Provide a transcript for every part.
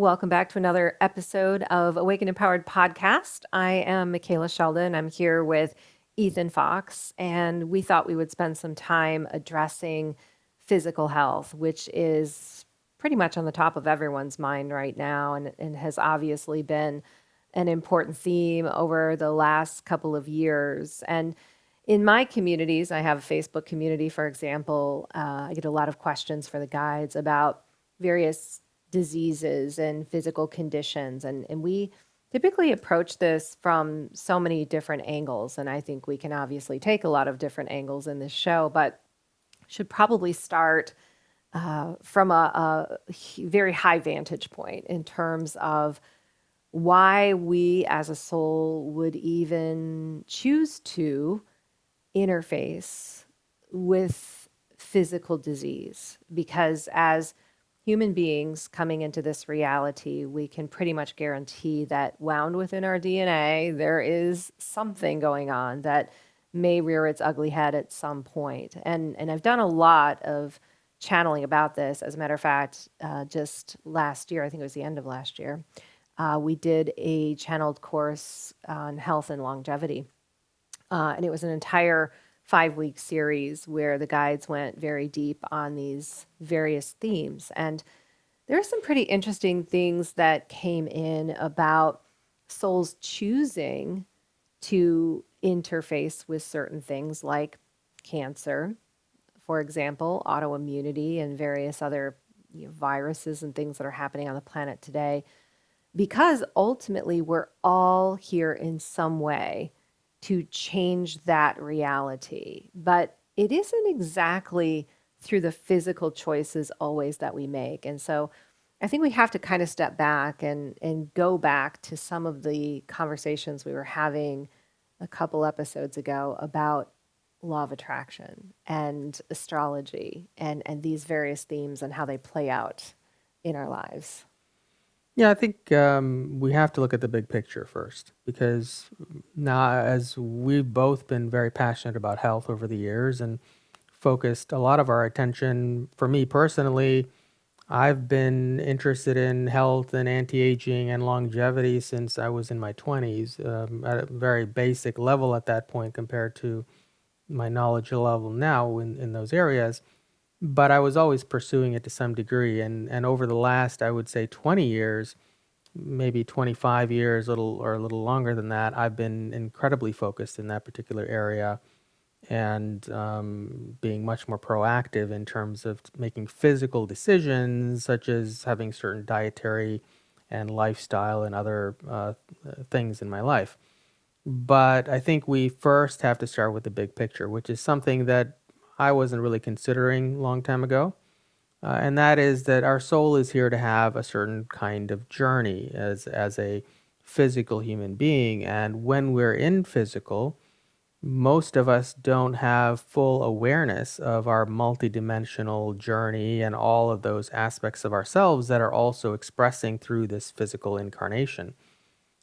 Welcome back to another episode of Awaken Empowered Podcast. I am Micheila Sheldan. I'm here with Ethan Fox, and we thought we would spend some time addressing physical health, which is pretty much on the top of everyone's mind right now and has obviously been an important theme over the last couple of years. And in my communities, I have a Facebook community, for example. I get a lot of questions for the guides about various diseases and physical conditions. And we typically approach this from so many different angles. And I think we can obviously take a lot of different angles in this show, but should probably start from a very high vantage point in terms of why we as a soul would even choose to interface with physical disease. Because as human beings coming into this reality, we can pretty much guarantee that wound within our DNA, there is something going on that may rear its ugly head at some point. And I've done a lot of channeling about this. As a matter of fact, just last year, I think it was the end of last year, we did a channeled course on health and longevity. And it was an entire 5-week series where the guides went very deep on these various themes. And there are some pretty interesting things that came in about souls choosing to interface with certain things like cancer, for example, autoimmunity, and various other viruses and things that are happening on the planet today. Because ultimately, we're all here in some way to change that reality. But it isn't exactly through the physical choices always that we make. And so I think we have to kind of step back and go back to some of the conversations we were having a couple episodes ago about law of attraction and astrology and these various themes and how they play out in our lives. Yeah, I think we have to look at the big picture first, because now, as we've both been very passionate about health over the years and focused a lot of our attention, for me personally, I've been interested in health and anti-aging and longevity since I was in my 20s, at a very basic level at that point compared to my knowledge level now in those areas. But I was always pursuing it to some degree. And over the last, I would say, 20 years, maybe 25 years, a little longer than that, I've been incredibly focused in that particular area and being much more proactive in terms of making physical decisions, such as having certain dietary and lifestyle and other things in my life. But I think we first have to start with the big picture, which is something that I wasn't really considering a long time ago. And that is that our soul is here to have a certain kind of journey as a physical human being. And when we're in physical, most of us don't have full awareness of our multidimensional journey and all of those aspects of ourselves that are also expressing through this physical incarnation.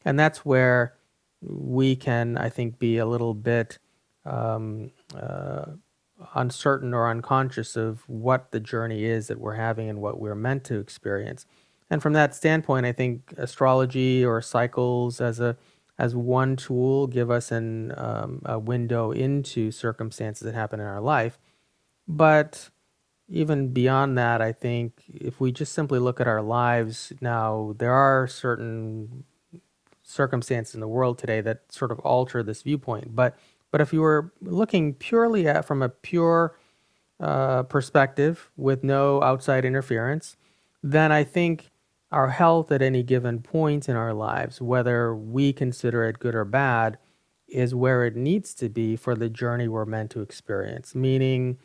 And that's where we can, I think, be a little bit um, uh, uncertain or unconscious of what the journey is that we're having and what we're meant to experience. And from that standpoint, I think astrology or cycles as one tool give us a window into circumstances that happen in our life. But even beyond that, I think if we just simply look at our lives now, there are certain circumstances in the world today that sort of alter this viewpoint. But if you were looking purely at from a pure perspective with no outside interference, then I think our health at any given point in our lives, whether we consider it good or bad, is where it needs to be for the journey we're meant to experience. Meaning,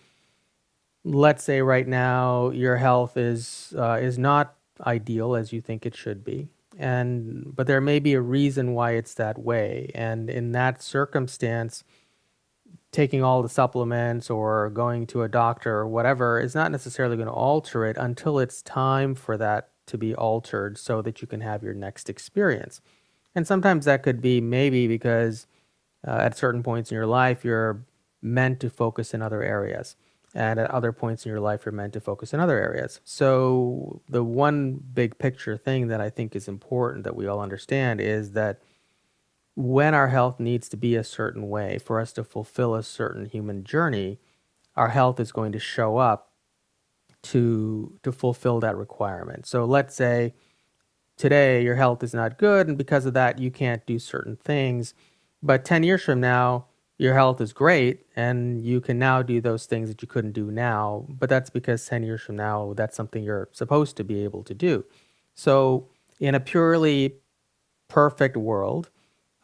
let's say right now your health is not ideal as you think it should be, and but there may be a reason why it's that way, and in that circumstance, taking all the supplements or going to a doctor or whatever is not necessarily going to alter it until it's time for that to be altered so that you can have your next experience. And sometimes that could be maybe because at certain points in your life you're meant to focus in other areas. And at other points in your life, you're meant to focus in other areas. So the one big picture thing that I think is important that we all understand is that when our health needs to be a certain way for us to fulfill a certain human journey, our health is going to show up to fulfill that requirement. So let's say today your health is not good, and because of that you can't do certain things, but 10 years from now your health is great and you can now do those things that you couldn't do now, but that's because 10 years from now that's something you're supposed to be able to do. So in a purely perfect world,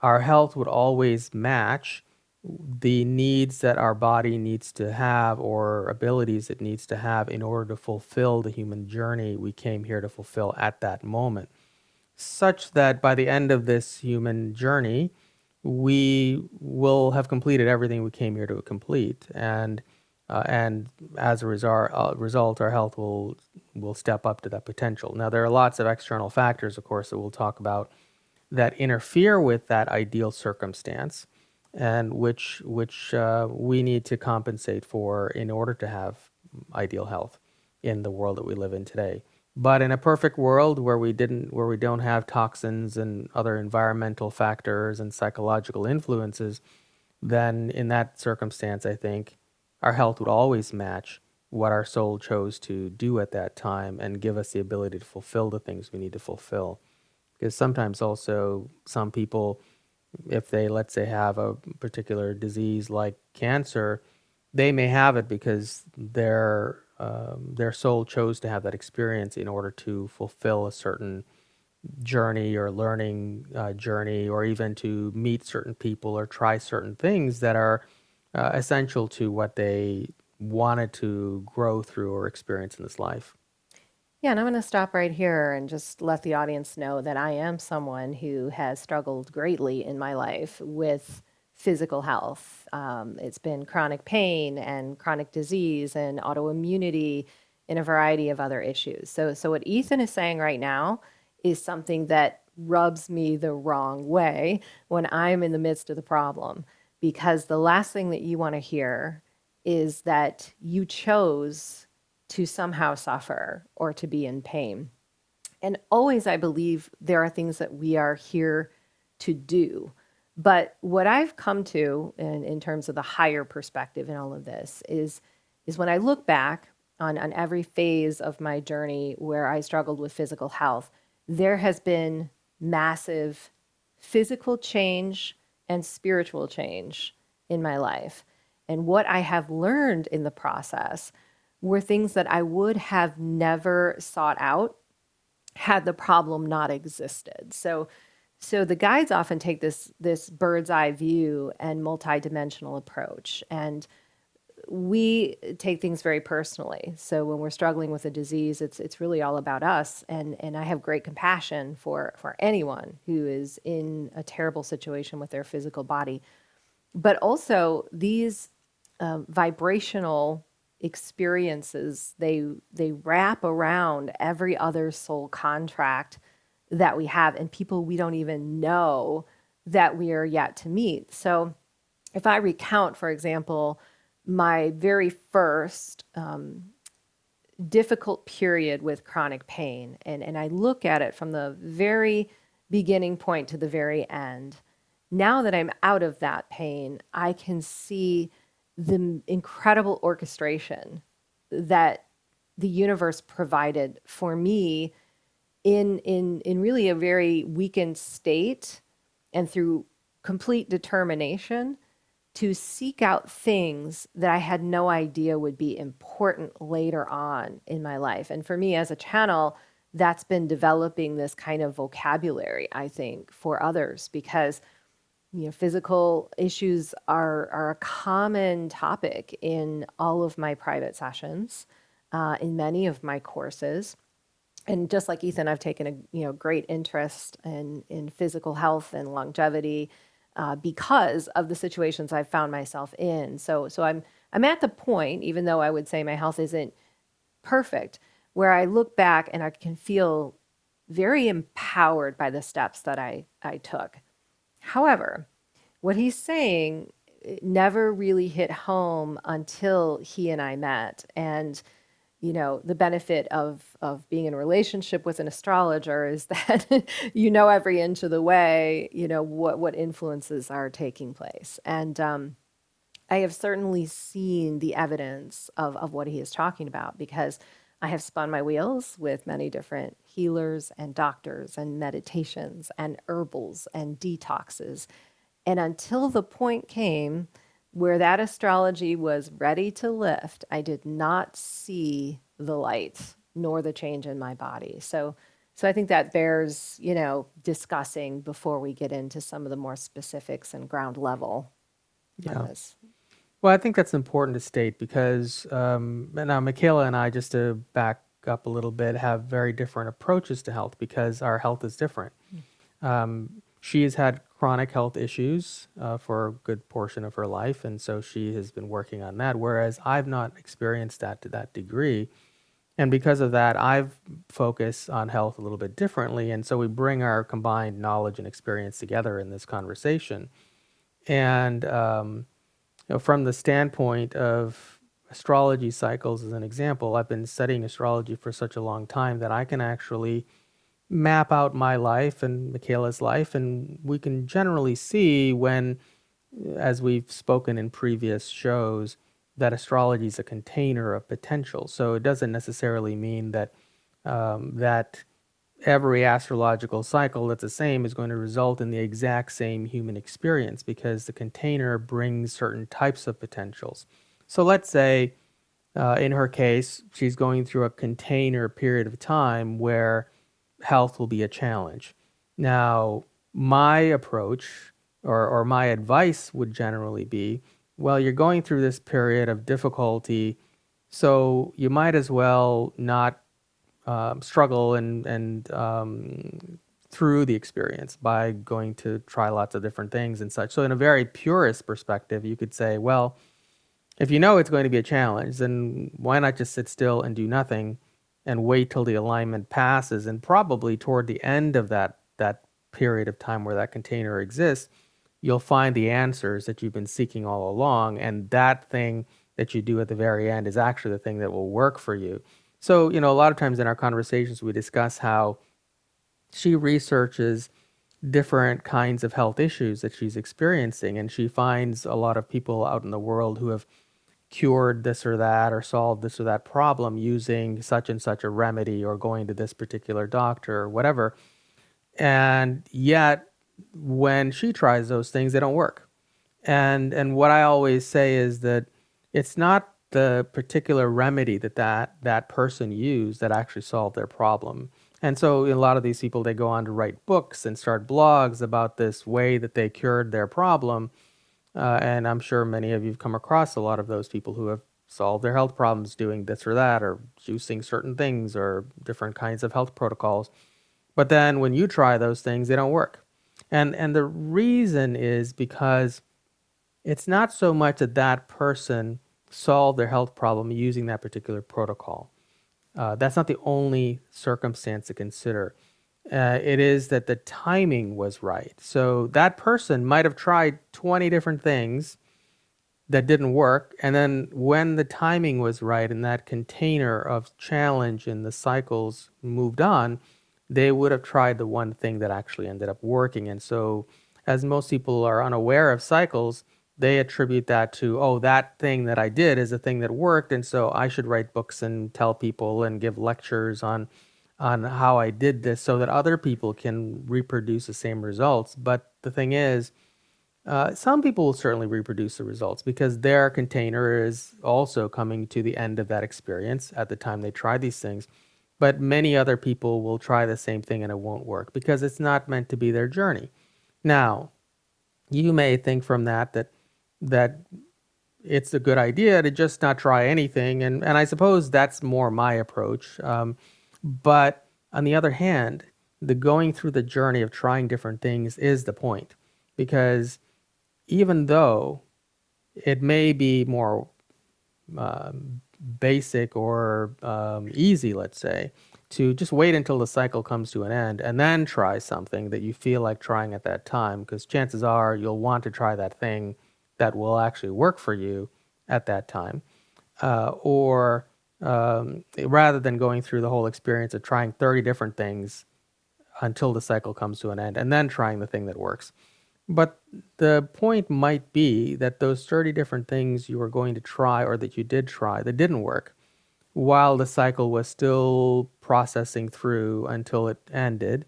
our health would always match the needs that our body needs to have or abilities it needs to have in order to fulfill the human journey we came here to fulfill at that moment, such that by the end of this human journey, we will have completed everything we came here to complete, and as a result, our health will step up to that potential. Now, there are lots of external factors, of course, that we'll talk about that interfere with that ideal circumstance, and which we need to compensate for in order to have ideal health in the world that we live in today. But in a perfect world where we don't have toxins and other environmental factors and psychological influences, then in that circumstance, I think our health would always match what our soul chose to do at that time and give us the ability to fulfill the things we need to fulfill. Because sometimes also some people, if they, let's say, have a particular disease like cancer, they may have it because their soul chose to have that experience in order to fulfill a certain journey or learning journey, or even to meet certain people or try certain things that are essential to what they wanted to grow through or experience in this life. Yeah, and I'm going to stop right here and just let the audience know that I am someone who has struggled greatly in my life with physical health. It's been chronic pain and chronic disease and autoimmunity and a variety of other issues. So what Ethan is saying right now is something that rubs me the wrong way when I'm in the midst of the problem, because the last thing that you want to hear is that you chose to somehow suffer or to be in pain. And always, I believe there are things that we are here to do. But what I've come to in terms of the higher perspective in all of this is when I look back on every phase of my journey where I struggled with physical health, there has been massive physical change and spiritual change in my life. And what I have learned in the process were things that I would have never sought out had the problem not existed. So the guides often take this bird's eye view and multidimensional approach, and we take things very personally. So when we're struggling with a disease, it's really all about us. And I have great compassion for anyone who is in a terrible situation with their physical body. But also these vibrational experiences, they wrap around every other soul contract that we have, and people we don't even know that we are yet to meet. So if I recount, for example, my very first difficult period with chronic pain, and I look at it from the very beginning point to the very end, now that I'm out of that pain, I can see the incredible orchestration that the universe provided for me in really a very weakened state, and through complete determination to seek out things that I had no idea would be important later on in my life. And for me as a channel, that's been developing this kind of vocabulary, I think, for others, because physical issues are a common topic in all of my private sessions, in many of my courses. And just like Ethan, I've taken a great interest in physical health and longevity because of the situations I've found myself in. So I'm at the point, even though I would say my health isn't perfect, where I look back and I can feel very empowered by the steps that I took. However, what he's saying it never really hit home until he and I met. And the benefit of being in a relationship with an astrologer is that every inch of the way, what influences are taking place. And I have certainly seen the evidence of what he is talking about, because I have spun my wheels with many different healers and doctors and meditations and herbals and detoxes. And until the point came where that astrology was ready to lift, I did not see the light nor the change in my body. So I think that bears, discussing before we get into some of the more specifics and ground level on Yeah. this. Well, I think that's important to state because now Micheila and I, just to back up a little bit, have very different approaches to health because our health is different. She has had chronic health issues for a good portion of her life, and so she has been working on that, whereas I've not experienced that to that degree. And because of that, I've focused on health a little bit differently, and so we bring our combined knowledge and experience together in this conversation. And from the standpoint of astrology cycles, as an example, I've been studying astrology for such a long time that I can actually map out my life and Micheila's life, and we can generally see when, as we've spoken in previous shows, that astrology is a container of potential. So it doesn't necessarily mean that that every astrological cycle that's the same is going to result in the exact same human experience, because the container brings certain types of potentials. So let's say, in her case, she's going through a container period of time where health will be a challenge. Now, my approach or my advice would generally be, well, you're going through this period of difficulty, so you might as well not struggle and through the experience by going to try lots of different things and such. So, in a very purist perspective, you could say, well, if you know it's going to be a challenge, then why not just sit still and do nothing and wait till the alignment passes? And probably toward the end of that period of time where that container exists, you'll find the answers that you've been seeking all along. And that thing that you do at the very end is actually the thing that will work for you. So, a lot of times in our conversations, we discuss how she researches different kinds of health issues that she's experiencing, and she finds a lot of people out in the world who have cured this or that or solved this or that problem using such and such a remedy or going to this particular doctor or whatever. And yet, when she tries those things, they don't work. And what I always say is that it's not the particular remedy that person used that actually solved their problem. And so a lot of these people, they go on to write books and start blogs about this way that they cured their problem. And I'm sure many of you have come across a lot of those people who have solved their health problems doing this or that, or juicing certain things, or different kinds of health protocols. But then when you try those things, they don't work. And the reason is because it's not so much that that person solved their health problem using that particular protocol. That's not the only circumstance to consider. It is that the timing was right. So that person might have tried 20 different things that didn't work. And then when the timing was right and that container of challenge and the cycles moved on, they would have tried the one thing that actually ended up working. And so, as most people are unaware of cycles, they attribute that to, oh, that thing that I did is a thing that worked. And so I should write books and tell people and give lectures on how I did this so that other people can reproduce the same results. But the thing is, some people will certainly reproduce the results because their container is also coming to the end of that experience at the time they try these things. But many other people will try the same thing and it won't work because it's not meant to be their journey. Now, you may think from that it's a good idea to just not try anything, and I suppose that's more my approach. But on the other hand, the going through the journey of trying different things is the point, because even though it may be more basic or easy, let's say, to just wait until the cycle comes to an end and then try something that you feel like trying at that time, because chances are you'll want to try that thing that will actually work for you at that time, or rather than going through the whole experience of trying 30 different things until the cycle comes to an end and then trying the thing that works. But the point might be that those 30 different things you were going to try or that you did try that didn't work while the cycle was still processing through until it ended,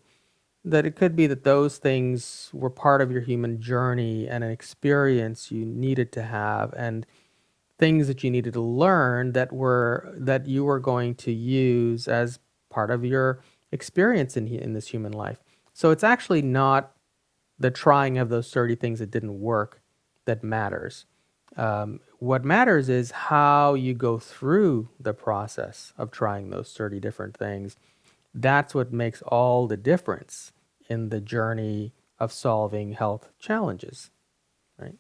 that it could be that those things were part of your human journey and an experience you needed to have, and things that you needed to learn that you were going to use as part of your experience in this human life. So it's actually not the trying of those 30 things that didn't work that matters. What matters is how you go through the process of trying those 30 different things. That's what makes all the difference in the journey of solving health challenges, right?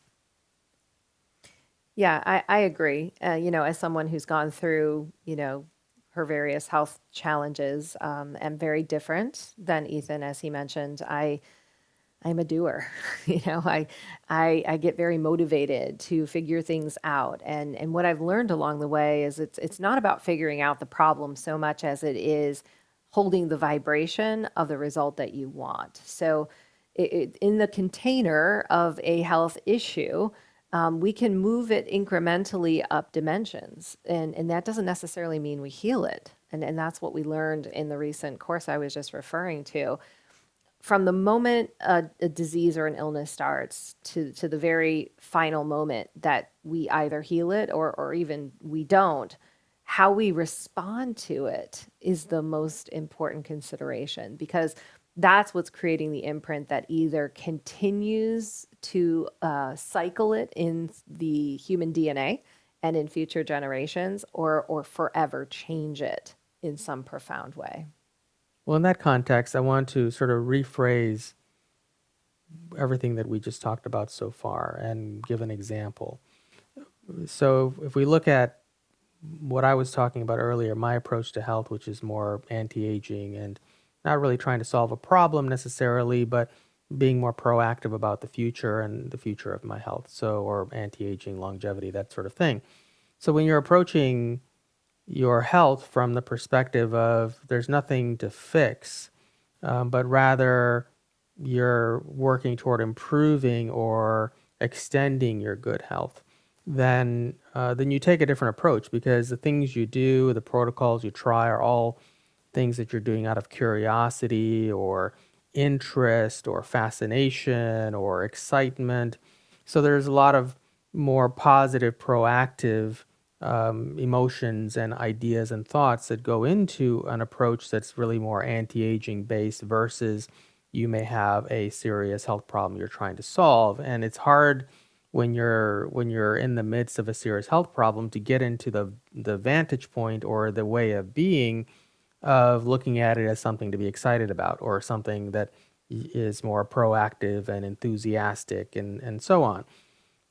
Yeah, I agree. As someone who's gone through, her various health challenges, and very different than Ethan, as he mentioned, I'm a doer. I get very motivated to figure things out. And what I've learned along the way is it's not about figuring out the problem so much as it is holding the vibration of the result that you want. So in the container of a health issue, we can move it incrementally up dimensions. And that doesn't necessarily mean we heal it. And that's what we learned in the recent course I was just referring to. From the moment a disease or an illness starts to the very final moment that we either heal it or even we don't, how we respond to it is the most important consideration, because that's what's creating the imprint that either continues to cycle it in the human DNA and in future generations, or forever change it in some profound way. Well, in that context, I want to sort of rephrase everything that we just talked about so far and give an example. So if we look at what I was talking about earlier, my approach to health, which is more anti-aging and not really trying to solve a problem necessarily, but being more proactive about the future and the future of my health. So, or anti-aging, longevity, that sort of thing. So when you're approaching your health from the perspective of there's nothing to fix, but rather you're working toward improving or extending your good health, then you take a different approach, because the things you do, the protocols you try, are all things that you're doing out of curiosity or interest or fascination or excitement. So there's a lot of more positive, proactive emotions and ideas and thoughts that go into an approach that's really more anti-aging based versus you may have a serious health problem you're trying to solve. And it's hard when you're in the midst of a serious health problem to get into the vantage point or the way of being of looking at it as something to be excited about, or something that is more proactive and enthusiastic and so on.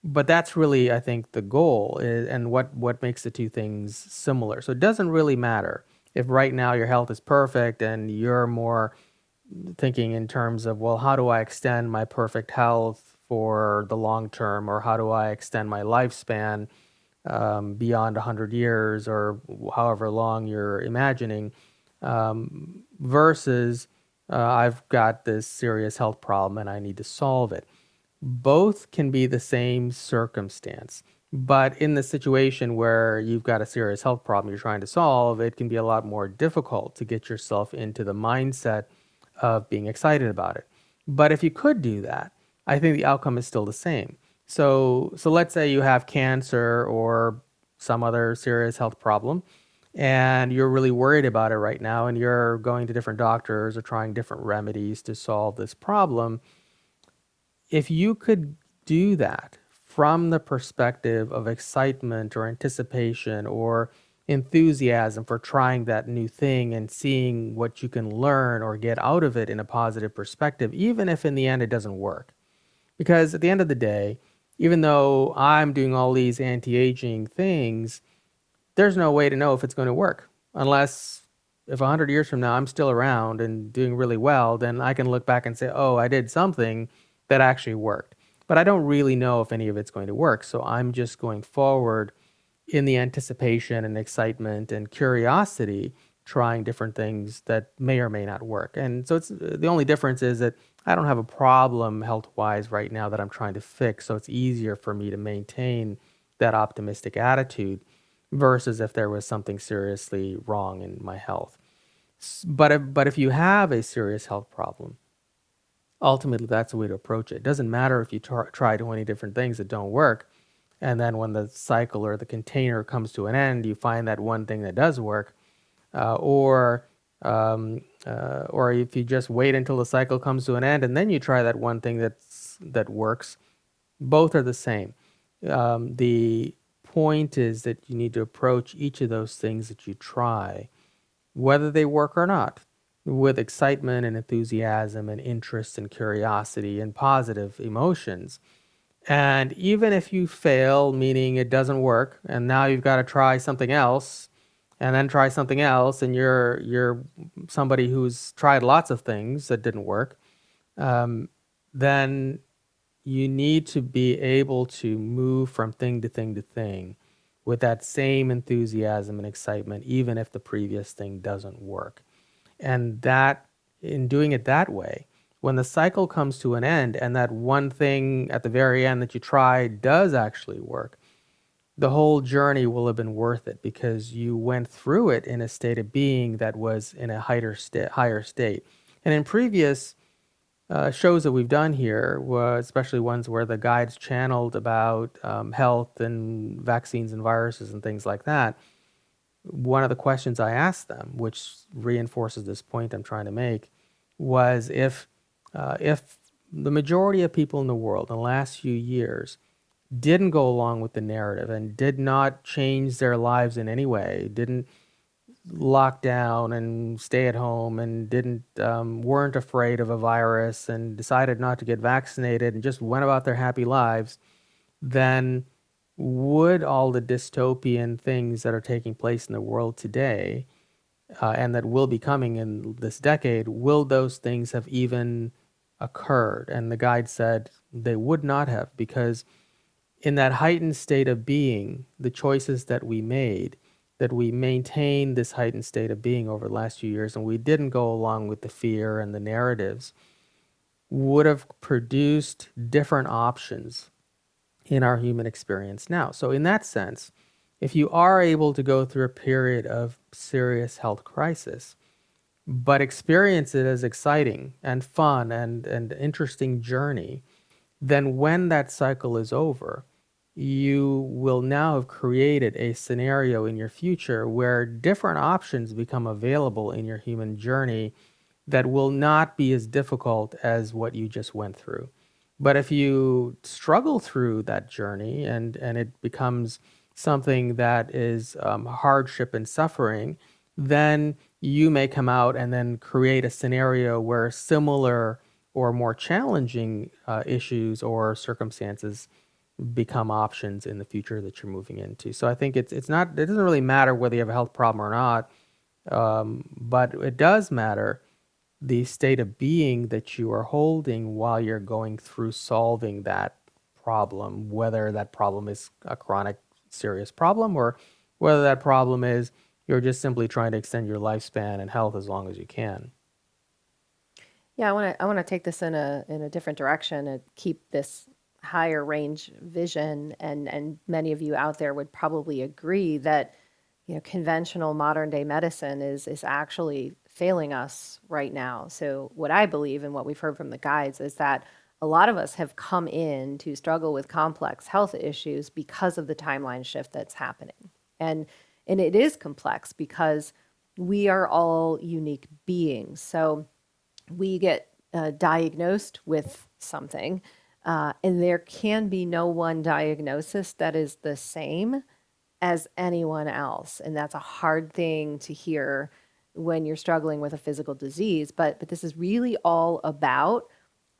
But that's really, I think, the goal and what makes the two things similar. So it doesn't really matter if right now your health is perfect and you're more thinking in terms of, well, how do I extend my perfect health for the long term, or how do I extend my lifespan beyond 100 years or however long you're imagining, versus I've got this serious health problem and I need to solve it. Both can be the same circumstance. But in the situation where you've got a serious health problem you're trying to solve, it can be a lot more difficult to get yourself into the mindset of being excited about it. But if you could do that, I think the outcome is still the same. So let's say you have cancer or some other serious health problem, and you're really worried about it right now, and you're going to different doctors or trying different remedies to solve this problem. If you could do that from the perspective of excitement or anticipation or enthusiasm for trying that new thing and seeing what you can learn or get out of it in a positive perspective, even if in the end it doesn't work. Because at the end of the day, even though I'm doing all these anti-aging things, there's no way to know if it's going to work unless, if 100 years from now I'm still around and doing really well, then I can look back and say, oh, I did something that actually worked. but I don't really know if any of it's going to work. So I'm just going forward in the anticipation and excitement and curiosity, trying different things that may or may not work. And so it's the only difference is that I don't have a problem health-wise right now that I'm trying to fix. So it's easier for me to maintain that optimistic attitude versus if there was something seriously wrong in my health. But if you have a serious health problem, ultimately that's the way to approach it. It doesn't matter if you try 20 different things that don't work, and then when the cycle or the container comes to an end, you find that one thing that does work, or if you just wait until the cycle comes to an end and then you try that one thing that works, both are the same. The point is that you need to approach each of those things that you try, whether they work or not, with excitement and enthusiasm and interest and curiosity and positive emotions. And even if you fail, meaning it doesn't work, and now you've got to try something else, and then try something else, and you're somebody who's tried lots of things that didn't work, then you need to be able to move from thing to thing to thing with that same enthusiasm and excitement, even if the previous thing doesn't work. And that, in doing it that way, when the cycle comes to an end and that one thing at the very end that you tried does actually work, the whole journey will have been worth it because you went through it in a state of being that was in a higher state. And in previous shows that we've done here, especially ones where the guides channeled about health and vaccines and viruses and things like that, one of the questions I asked them, which reinforces this point I'm trying to make, was if the majority of people in the world in the last few years didn't go along with the narrative and did not change their lives in any way, didn't lock down and stay at home and didn't weren't afraid of a virus and decided not to get vaccinated and just went about their happy lives, then would all the dystopian things that are taking place in the world today and that will be coming in this decade, will those things have even occurred? And the guide said they would not have, because in that heightened state of being, the choices that we made, that we maintained this heightened state of being over the last few years, and we didn't go along with the fear and the narratives, would have produced different options in our human experience now. So in that sense, if you are able to go through a period of serious health crisis, but experience it as exciting and fun and interesting journey, then when that cycle is over, you will now have created a scenario in your future where different options become available in your human journey that will not be as difficult as what you just went through. But if you struggle through that journey and it becomes something that is hardship and suffering, then you may come out and then create a scenario where similar or more challenging issues or circumstances become options in the future that you're moving into. So I think it's not, it doesn't really matter whether you have a health problem or not, but it does matter the state of being that you are holding while you're going through solving that problem, whether that problem is a chronic, serious problem or whether that problem is you're just simply trying to extend your lifespan and health as long as you can. Yeah, I want to take this in a different direction and keep this higher range vision, and many of you out there would probably agree that conventional modern day medicine is actually failing us right now. So what I believe and what we've heard from the guides is that a lot of us have come in to struggle with complex health issues because of the timeline shift that's happening. And it is complex because we are all unique beings. So we get diagnosed with something, and there can be no one diagnosis that is the same as anyone else. And that's a hard thing to hear when you're struggling with a physical disease. But this is really all about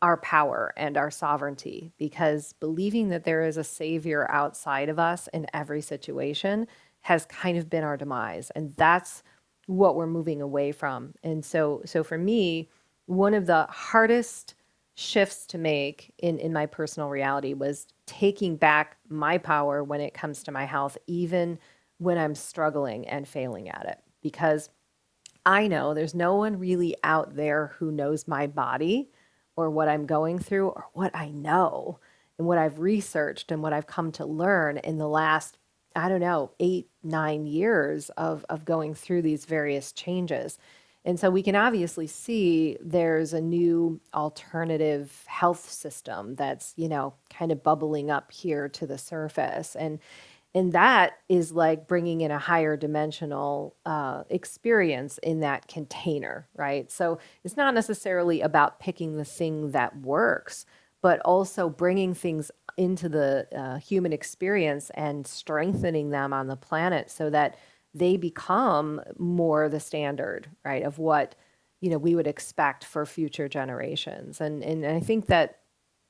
our power and our sovereignty, because believing that there is a savior outside of us in every situation has kind of been our demise. And that's what we're moving away from. And so for me, one of the hardest shifts to make in my personal reality was taking back my power when it comes to my health, even when I'm struggling and failing at it. Because I know there's no one really out there who knows my body or what I'm going through or what I know and what I've researched and what I've come to learn in the last, I don't know, 8, 9 years of going through these various changes. And so we can obviously see there's a new alternative health system that's, kind of bubbling up here to the surface. And that is like bringing in a higher dimensional experience in that container, right? So it's not necessarily about picking the thing that works, but also bringing things into the human experience and strengthening them on the planet so that they become more the standard, right, of what we would expect for future generations. And I think that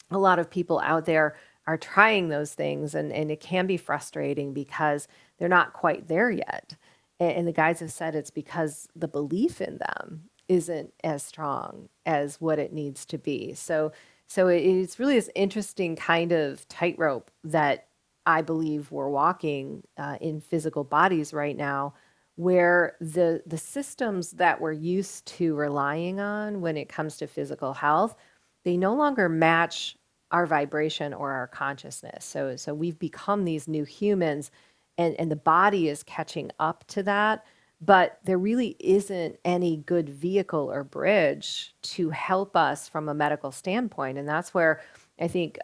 a lot of people out there are trying those things, and it can be frustrating because they're not quite there yet. And the guys have said it's because the belief in them isn't as strong as what it needs to be. So it's really this interesting kind of tightrope that I believe we're walking in physical bodies right now, where the systems that we're used to relying on when it comes to physical health, they no longer match our vibration or our consciousness. So we've become these new humans, and the body is catching up to that. But there really isn't any good vehicle or bridge to help us from a medical standpoint. And that's where I think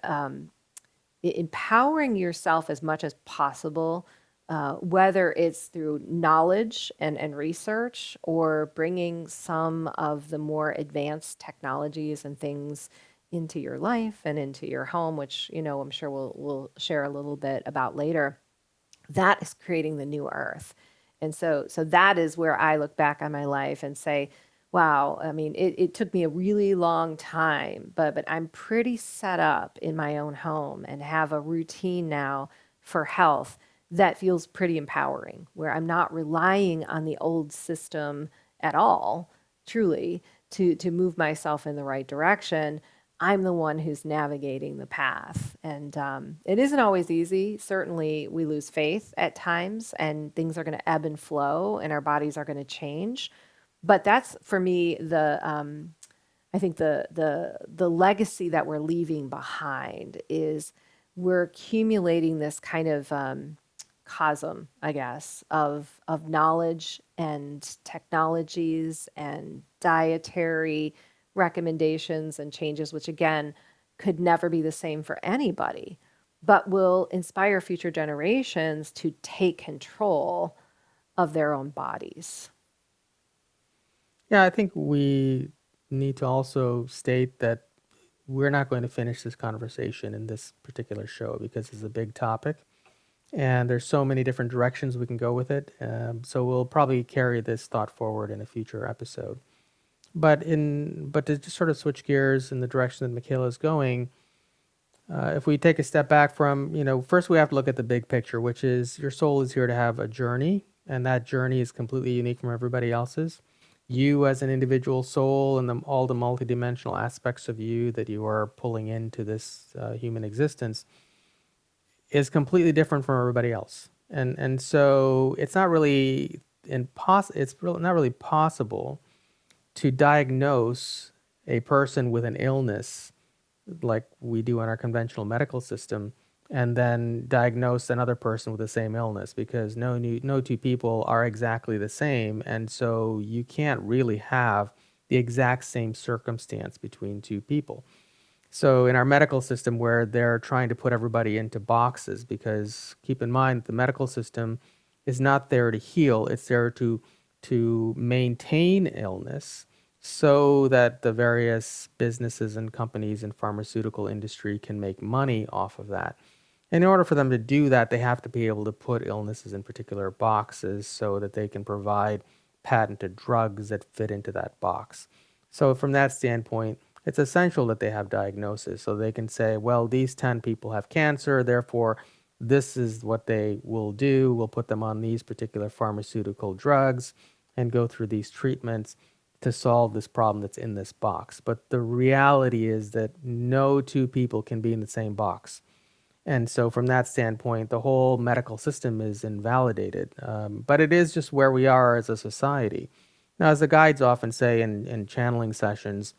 empowering yourself as much as possible, whether it's through knowledge and research or bringing some of the more advanced technologies and things into your life and into your home, which I'm sure we'll share a little bit about later. That is creating the new earth. And so that is where I look back on my life and say, wow, I mean, it took me a really long time, but I'm pretty set up in my own home and have a routine now for health that feels pretty empowering, where I'm not relying on the old system at all, truly, to move myself in the right direction. I'm the one who's navigating the path. And it isn't always easy. Certainly, we lose faith at times, and things are going to ebb and flow, and our bodies are going to change. But that's for me I think the legacy that we're leaving behind is we're accumulating this kind of chasm, I guess, of knowledge and technologies and dietary recommendations and changes, which again could never be the same for anybody, but will inspire future generations to take control of their own bodies. Yeah, I think we need to also state that we're not going to finish this conversation in this particular show because it's a big topic and there's so many different directions we can go with it. So we'll probably carry this thought forward in a future episode. But to just sort of switch gears in the direction that Micheila is going, if we take a step back from, first we have to look at the big picture, which is your soul is here to have a journey, and that journey is completely unique from everybody else's. You as an individual soul and all the multidimensional aspects of you that you are pulling into this human existence is completely different from everybody else. And so it's not really not really possible to diagnose a person with an illness like we do in our conventional medical system and then diagnose another person with the same illness, because no two people are exactly the same, and so you can't really have the exact same circumstance between two people. So in our medical system, where they're trying to put everybody into boxes, because keep in mind the medical system is not there to heal, it's there to maintain illness so that the various businesses and companies and pharmaceutical industry can make money off of that. In order for them to do that, they have to be able to put illnesses in particular boxes so that they can provide patented drugs that fit into that box. So from that standpoint, it's essential that they have diagnosis so they can say, well, these 10 people have cancer, therefore this is what they will do. We'll put them on these particular pharmaceutical drugs and go through these treatments to solve this problem that's in this box. But the reality is that no two people can be in the same box. And so, from that standpoint, the whole medical system is invalidated. But it is just where we are as a society. Now, as the guides often say in channeling sessions,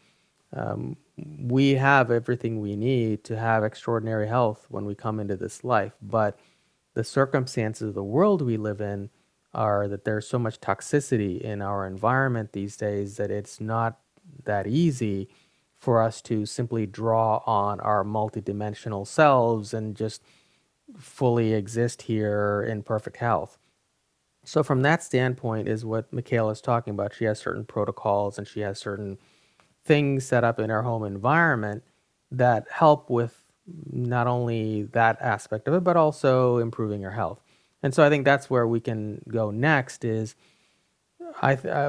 we have everything we need to have extraordinary health when we come into this life. But the circumstances of the world we live in are that there's so much toxicity in our environment these days that it's not that easy for us to simply draw on our multidimensional selves and just fully exist here in perfect health. So from that standpoint is what Micheila is talking about. She has certain protocols and she has certain things set up in her home environment that help with not only that aspect of it, but also improving her health. And so I think that's where we can go next is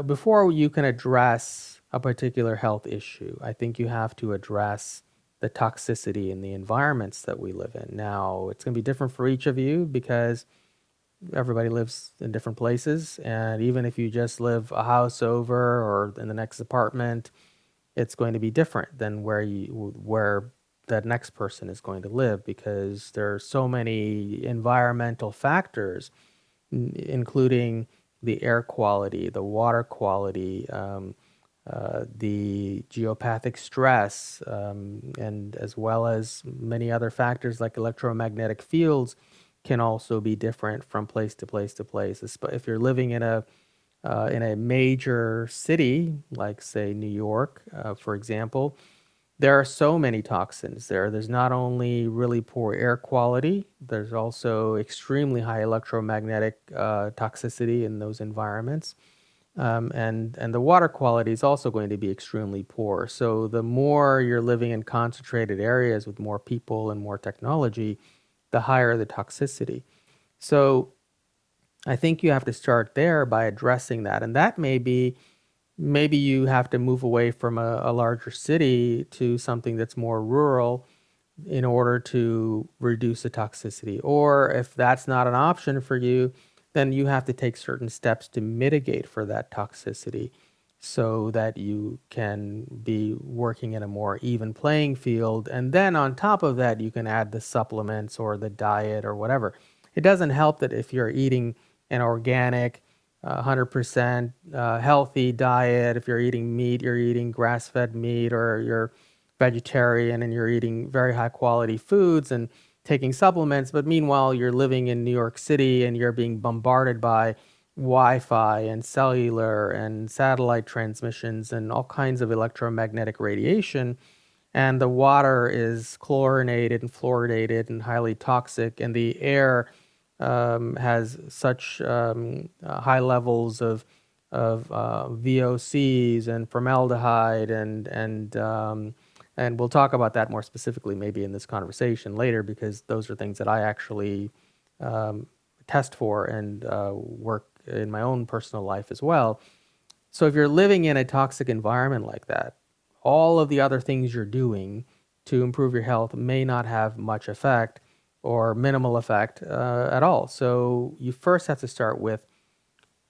before you can address a particular health issue, I think you have to address the toxicity in the environments that we live in. Now, it's going to be different for each of you because everybody lives in different places. And even if you just live a house over or in the next apartment, it's going to be different than where that next person is going to live because there are so many environmental factors, including the air quality, the water quality, the geopathic stress, and as well as many other factors like electromagnetic fields can also be different from place to place to place. If you're living in a major city, like say New York, for example, there are so many toxins there. There's not only really poor air quality, there's also extremely high electromagnetic toxicity in those environments. And the water quality is also going to be extremely poor. So the more you're living in concentrated areas with more people and more technology, the higher the toxicity. So I think you have to start there by addressing that. And that may be maybe you have to move away from a larger city to something that's more rural in order to reduce the toxicity. Or if that's not an option for you, then you have to take certain steps to mitigate for that toxicity so that you can be working in a more even playing field. And then on top of that, you can add the supplements or the diet or whatever. It doesn't help that if you're eating an organic, 100% healthy diet, if you're eating meat, you're eating grass-fed meat, or you're vegetarian and you're eating very high quality foods and taking supplements, but meanwhile you're living in New York City and you're being bombarded by Wi-Fi and cellular and satellite transmissions and all kinds of electromagnetic radiation, and the water is chlorinated and fluoridated and highly toxic, and the air has such high levels of VOCs and formaldehyde and we'll talk about that more specifically maybe in this conversation later because those are things that I actually test for and work in my own personal life as well. So if you're living in a toxic environment like that, all of the other things you're doing to improve your health may not have much effect or minimal effect at all. So you first have to start with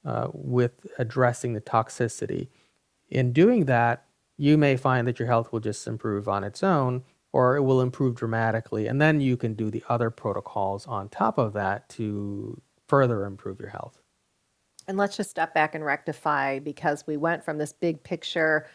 addressing the toxicity. In doing that, you may find that your health will just improve on its own, or it will improve dramatically, and then you can do the other protocols on top of that to further improve your health. And let's just step back and rectify because we went from this big picture,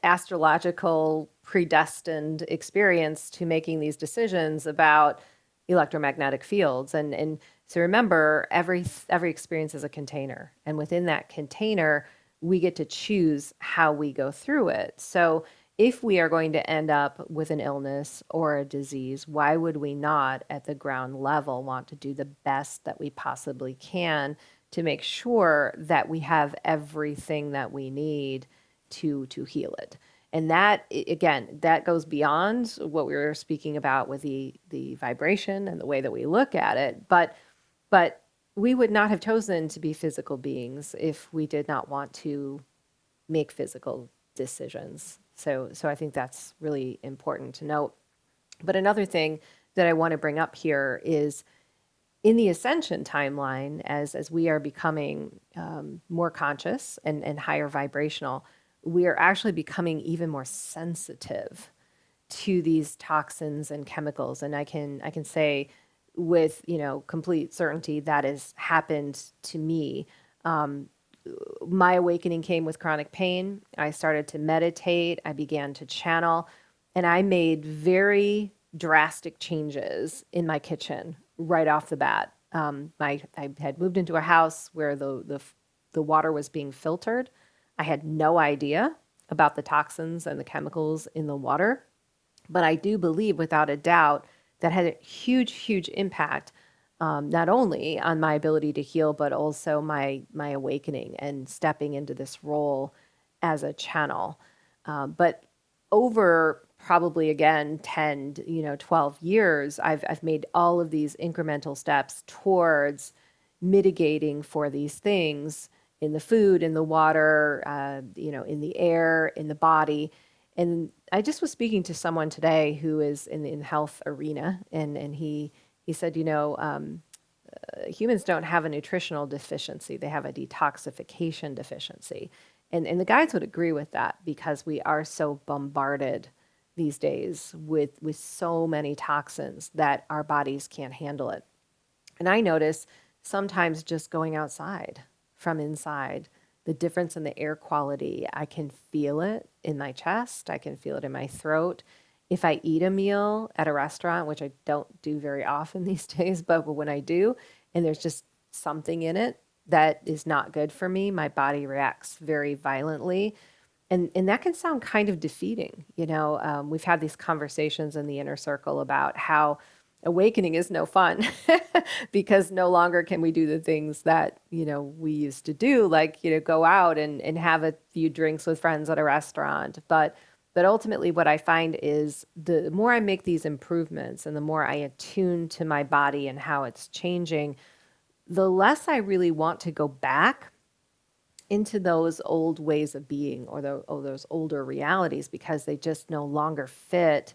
astrological predestined experience to making these decisions about electromagnetic fields. And so remember, every experience is a container. And within that container, we get to choose how we go through it. So if we are going to end up with an illness or a disease, why would we not at the ground level want to do the best that we possibly can to make sure that we have everything that we need to heal it? And that, again, that goes beyond what we were speaking about with the vibration and the way that we look at it. But we would not have chosen to be physical beings if we did not want to make physical decisions. So I think that's really important to note. But another thing that I want to bring up here is In the ascension timeline, as we are becoming more conscious and higher vibrational, we are actually becoming even more sensitive to these toxins and chemicals. And I can say with complete certainty that has happened to me. My awakening came with chronic pain. I started to meditate. I began to channel, and I made very drastic changes in my kitchen right off the bat. I had moved into a house where the water was being filtered. I had no idea about the toxins and the chemicals in the water, but I do believe, without a doubt, that had a huge, huge impact, not only on my ability to heal, but also my awakening and stepping into this role as a channel. But over probably again 10, 12 years, I've made all of these incremental steps towards mitigating for these things in the food, in the water, in the air, in the body. And I just was speaking to someone today who is in the health arena, and he said, humans don't have a nutritional deficiency; they have a detoxification deficiency. And the guides would agree with that, because we are so bombarded these days with so many toxins that our bodies can't handle it. And I notice sometimes just going outside from inside, the difference in the air quality, I can feel it in my chest, I can feel it in my throat. If I eat a meal at a restaurant, which I don't do very often these days, but when I do, and there's just something in it that is not good for me, my body reacts very violently. And that can sound kind of defeating. We've had these conversations in the inner circle about how awakening is no fun because no longer can we do the things that, we used to do, like, go out and have a few drinks with friends at a restaurant. But ultimately what I find is the more I make these improvements and the more I attune to my body and how it's changing, the less I really want to go back into those old ways of being, or those older realities, because they just no longer fit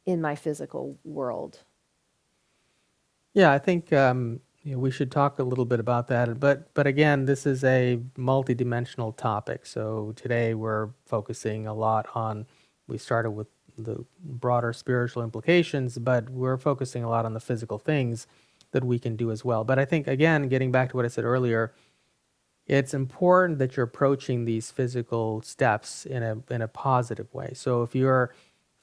in my physical world. Yeah, I think we should talk a little bit about that. But again, this is a multidimensional topic. So today we're focusing a lot on. We started with the broader spiritual implications, but we're focusing a lot on the physical things that we can do as well. But I think, again, getting back to what I said earlier, it's important that you're approaching these physical steps in a positive way. So if you're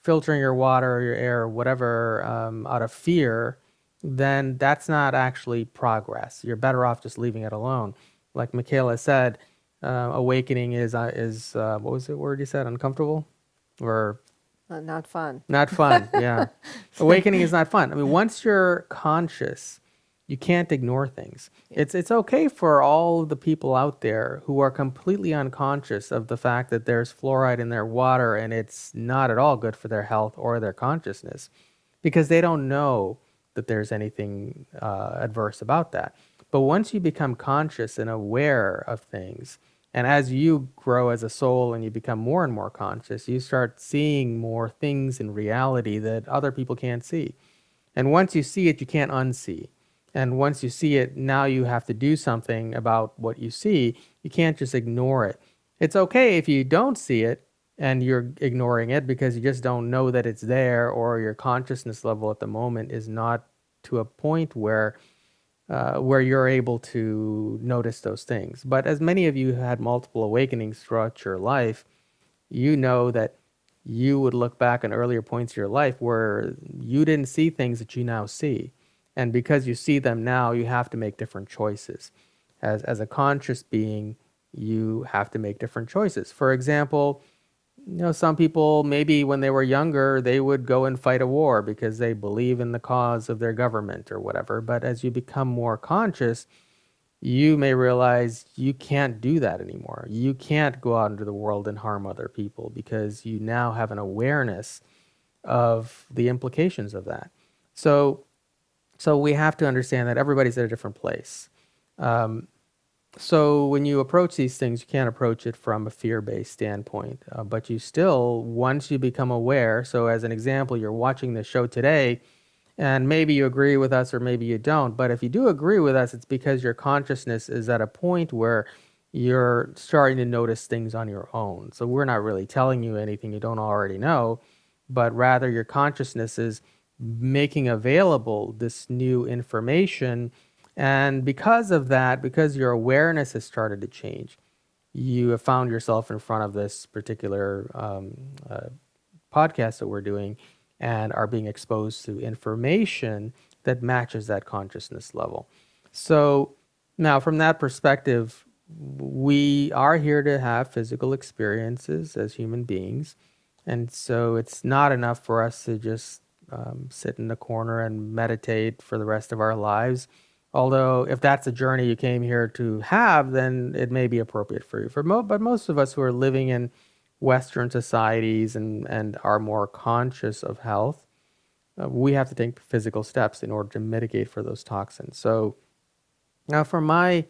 filtering your water or your air or whatever out of fear, then that's not actually progress. You're better off just leaving it alone. Like Micheila said, awakening is what was the word you said? Uncomfortable, or Not fun. not fun? Yeah, awakening is not fun. I mean, once you're conscious, you can't ignore things. It's okay for all the people out there who are completely unconscious of the fact that there's fluoride in their water and it's not at all good for their health or their consciousness, because they don't know that there's anything adverse about that. But once you become conscious and aware of things, and as you grow as a soul and you become more and more conscious, you start seeing more things in reality that other people can't see. And once you see it, you can't unsee. And once you see it, now you have to do something about what you see. You can't just ignore it. It's okay if you don't see it and you're ignoring it because you just don't know that it's there, or your consciousness level at the moment is not to a point where you're able to notice those things. But as many of you had multiple awakenings throughout your life, you know that you would look back on earlier points of your life where you didn't see things that you now see. And because you see them now, you have to make different choices. As a conscious being, you have to make different choices. For example, some people, maybe when they were younger, they would go and fight a war because they believe in the cause of their government or whatever. But as you become more conscious, you may realize you can't do that anymore. You can't go out into the world and harm other people because you now have an awareness of the implications of that. So we have to understand that everybody's at a different place. So when you approach these things, you can't approach it from a fear-based standpoint, but you still, once you become aware, so as an example, you're watching the show today And maybe you agree with us or maybe you don't. But if you do agree with us, it's because your consciousness is at a point where you're starting to notice things on your own. So we're not really telling you anything you don't already know, but rather your consciousness is making available this new information. And because of that, because your awareness has started to change, you have found yourself in front of this particular podcast that we're doing and are being exposed to information that matches that consciousness level. So now, from that perspective, we are here to have physical experiences as human beings. And so it's not enough for us to just sit in the corner and meditate for the rest of our lives. Although, if that's a journey you came here to have, then it may be appropriate for you. But most of us who are living in Western societies and are more conscious of health, we have to take physical steps in order to mitigate for those toxins. So now for my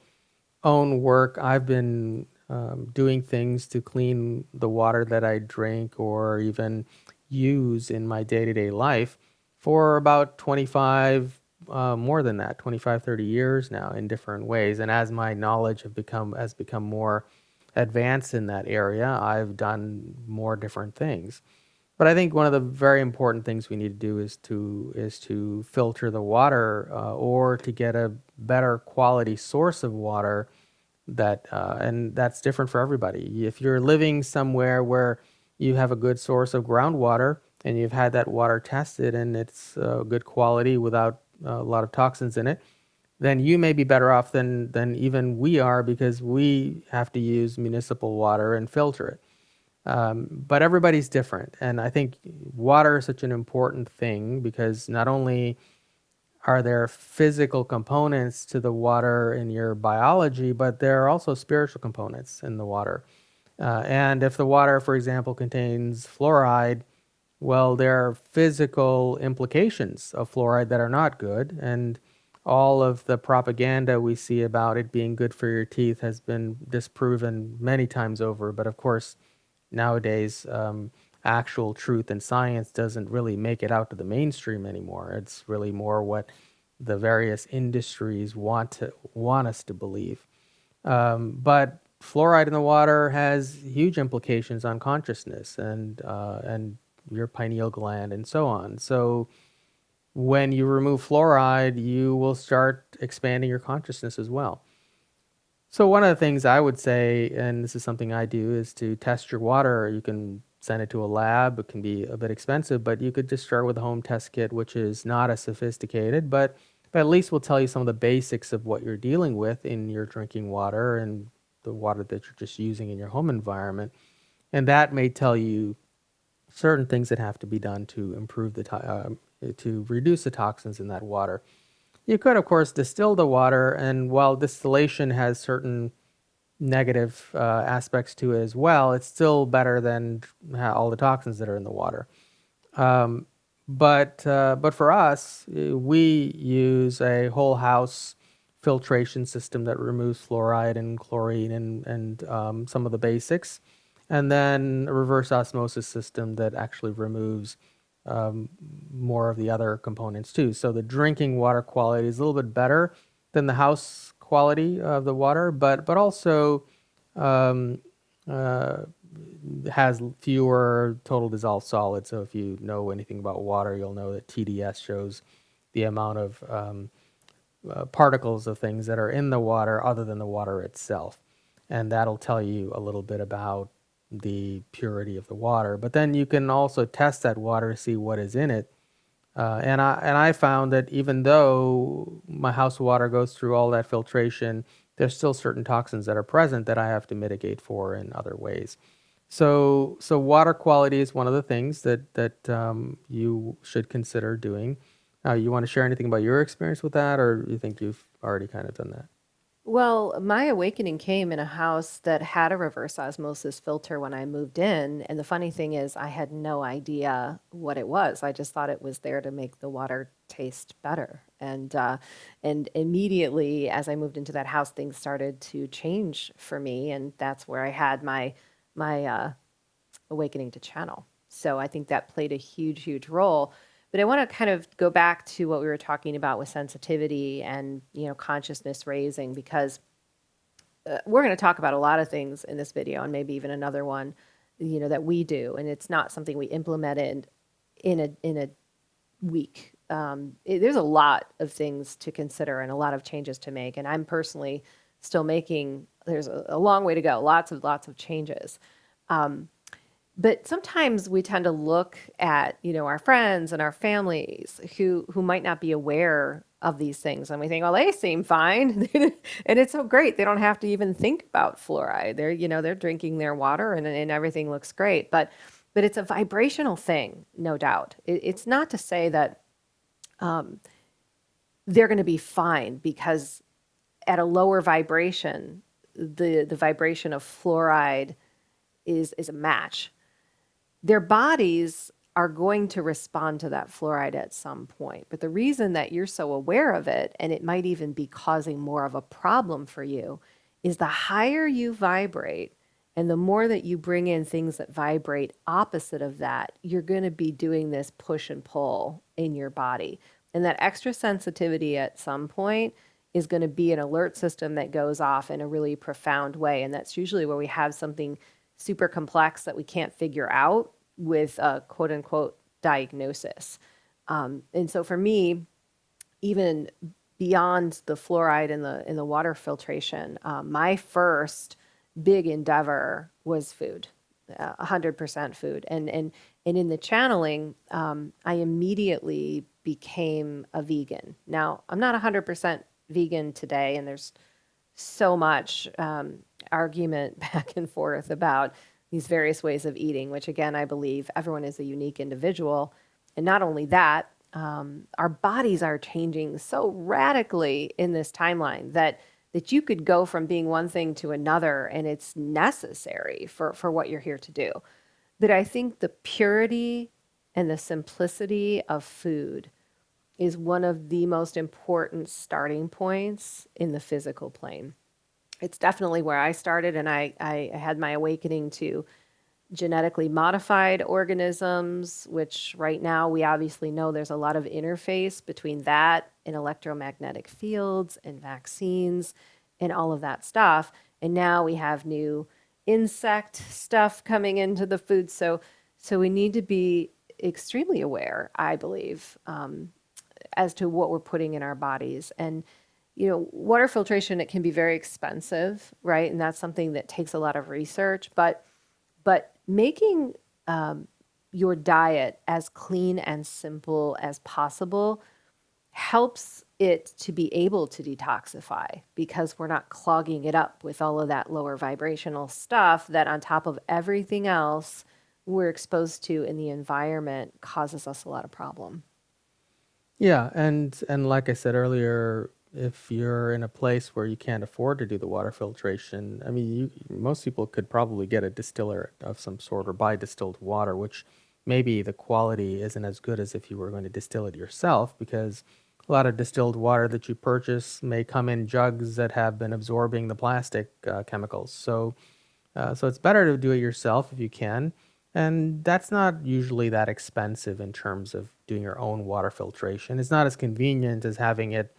own work, I've been doing things to clean the water that I drink or even use in my day-to-day life for about 25, more than that, 25, 30 years now in different ways. And as my knowledge has become more advanced in that area, I've done more different things. But I think one of the very important things we need to do is to filter the water or to get a better quality source of water and that's different for everybody. If you're living somewhere where you have a good source of groundwater and you've had that water tested and it's good quality without a lot of toxins in it, then you may be better off than even we are because we have to use municipal water and filter it. But everybody's different. And I think water is such an important thing because not only are there physical components to the water in your biology, but there are also spiritual components in the water. And if the water, for example, contains fluoride, well, there are physical implications of fluoride that are not good. And all of the propaganda we see about it being good for your teeth has been disproven many times over. But of course, nowadays, actual truth and science doesn't really make it out to the mainstream anymore. It's really more what the various industries want us to believe. But fluoride in the water has huge implications on consciousness and your pineal gland and so on. So when you remove fluoride, you will start expanding your consciousness as well. So one of the things I would say, and this is something I do, is to test your water. You can send it to a lab. It can be a bit expensive, but you could just start with a home test kit, which is not as sophisticated, but at least will tell you some of the basics of what you're dealing with in your drinking water and the water that you're just using in your home environment. And that may tell you certain things that have to be done to improve to reduce the toxins in that water. You could, of course, distill the water, and while distillation has certain negative aspects to it as well, it's still better than all the toxins that are in the water. Um, but for us, we use a whole house filtration system that removes fluoride and chlorine and some of the basics, and then a reverse osmosis system that actually removes more of the other components too. So the drinking water quality is a little bit better than the house quality of the water, but also um, uh, has fewer total dissolved solids. So if you know anything about water, you'll know that TDS shows the amount of particles of things that are in the water other than the water itself. And that'll tell you a little bit about the purity of the water. But then you can also test that water to see what is in it. And I found that even though my house water goes through all that filtration, there's still certain toxins that are present that I have to mitigate for in other ways. So water quality is one of the things that you should consider doing. You want to share anything about your experience with that, or you think you've already kind of done that? Well, my awakening came in a house that had a reverse osmosis filter when I moved in. And the funny thing is, I had no idea what it was. I just thought it was there to make the water taste better. And immediately, as I moved into that house, things started to change for me, and that's where I had my awakening to channel. So I think that played a huge, huge role. But I want to kind of go back to what we were talking about with sensitivity and, consciousness raising, because we're going to talk about a lot of things in this video, and maybe even another one, that we do. And it's not something we implemented in a week. There's a lot of things to consider and a lot of changes to make. And I'm personally still making, there's a long way to go, lots of changes. But sometimes we tend to look at, our friends and our families who might not be aware of these things, and we think, oh, they seem fine, and it's so great. They don't have to even think about fluoride. They're drinking their water, and everything looks great. But it's a vibrational thing, no doubt. It's not to say that they're going to be fine, because at a lower vibration, the vibration of fluoride is a match. Their bodies are going to respond to that fluoride at some point. But the reason that you're so aware of it, and it might even be causing more of a problem for you, is the higher you vibrate and the more that you bring in things that vibrate opposite of that, you're going to be doing this push and pull in your body. And that extra sensitivity at some point is going to be an alert system that goes off in a really profound way. And that's usually where we have something super complex that we can't figure out with a quote unquote diagnosis. And so for me, even beyond the fluoride in the water filtration, my first big endeavor was food, 100% food. And in the channeling, I immediately became a vegan. Now, I'm not 100% vegan today, and there's so much argument back and forth about these various ways of eating, which again, I believe everyone is a unique individual. And not only that, our bodies are changing so radically in this timeline that you could go from being one thing to another, and it's necessary for what you're here to do. But I think the purity and the simplicity of food is one of the most important starting points in the physical plane. It's definitely where I started, and I had my awakening to genetically modified organisms, which right now we obviously know there's a lot of interface between that and electromagnetic fields and vaccines and all of that stuff. And now we have new insect stuff coming into the food. So we need to be extremely aware, I believe, as to what we're putting in our bodies. And water filtration, it can be very expensive, right? And that's something that takes a lot of research. But making your diet as clean and simple as possible helps it to be able to detoxify, because we're not clogging it up with all of that lower vibrational stuff that, on top of everything else we're exposed to in the environment, causes us a lot of problem. Yeah, and like I said earlier, if you're in a place where you can't afford to do the water filtration, I mean, most people could probably get a distiller of some sort or buy distilled water, which maybe the quality isn't as good as if you were going to distill it yourself, because a lot of distilled water that you purchase may come in jugs that have been absorbing the plastic chemicals. So it's better to do it yourself if you can. And that's not usually that expensive in terms of doing your own water filtration. It's not as convenient as having it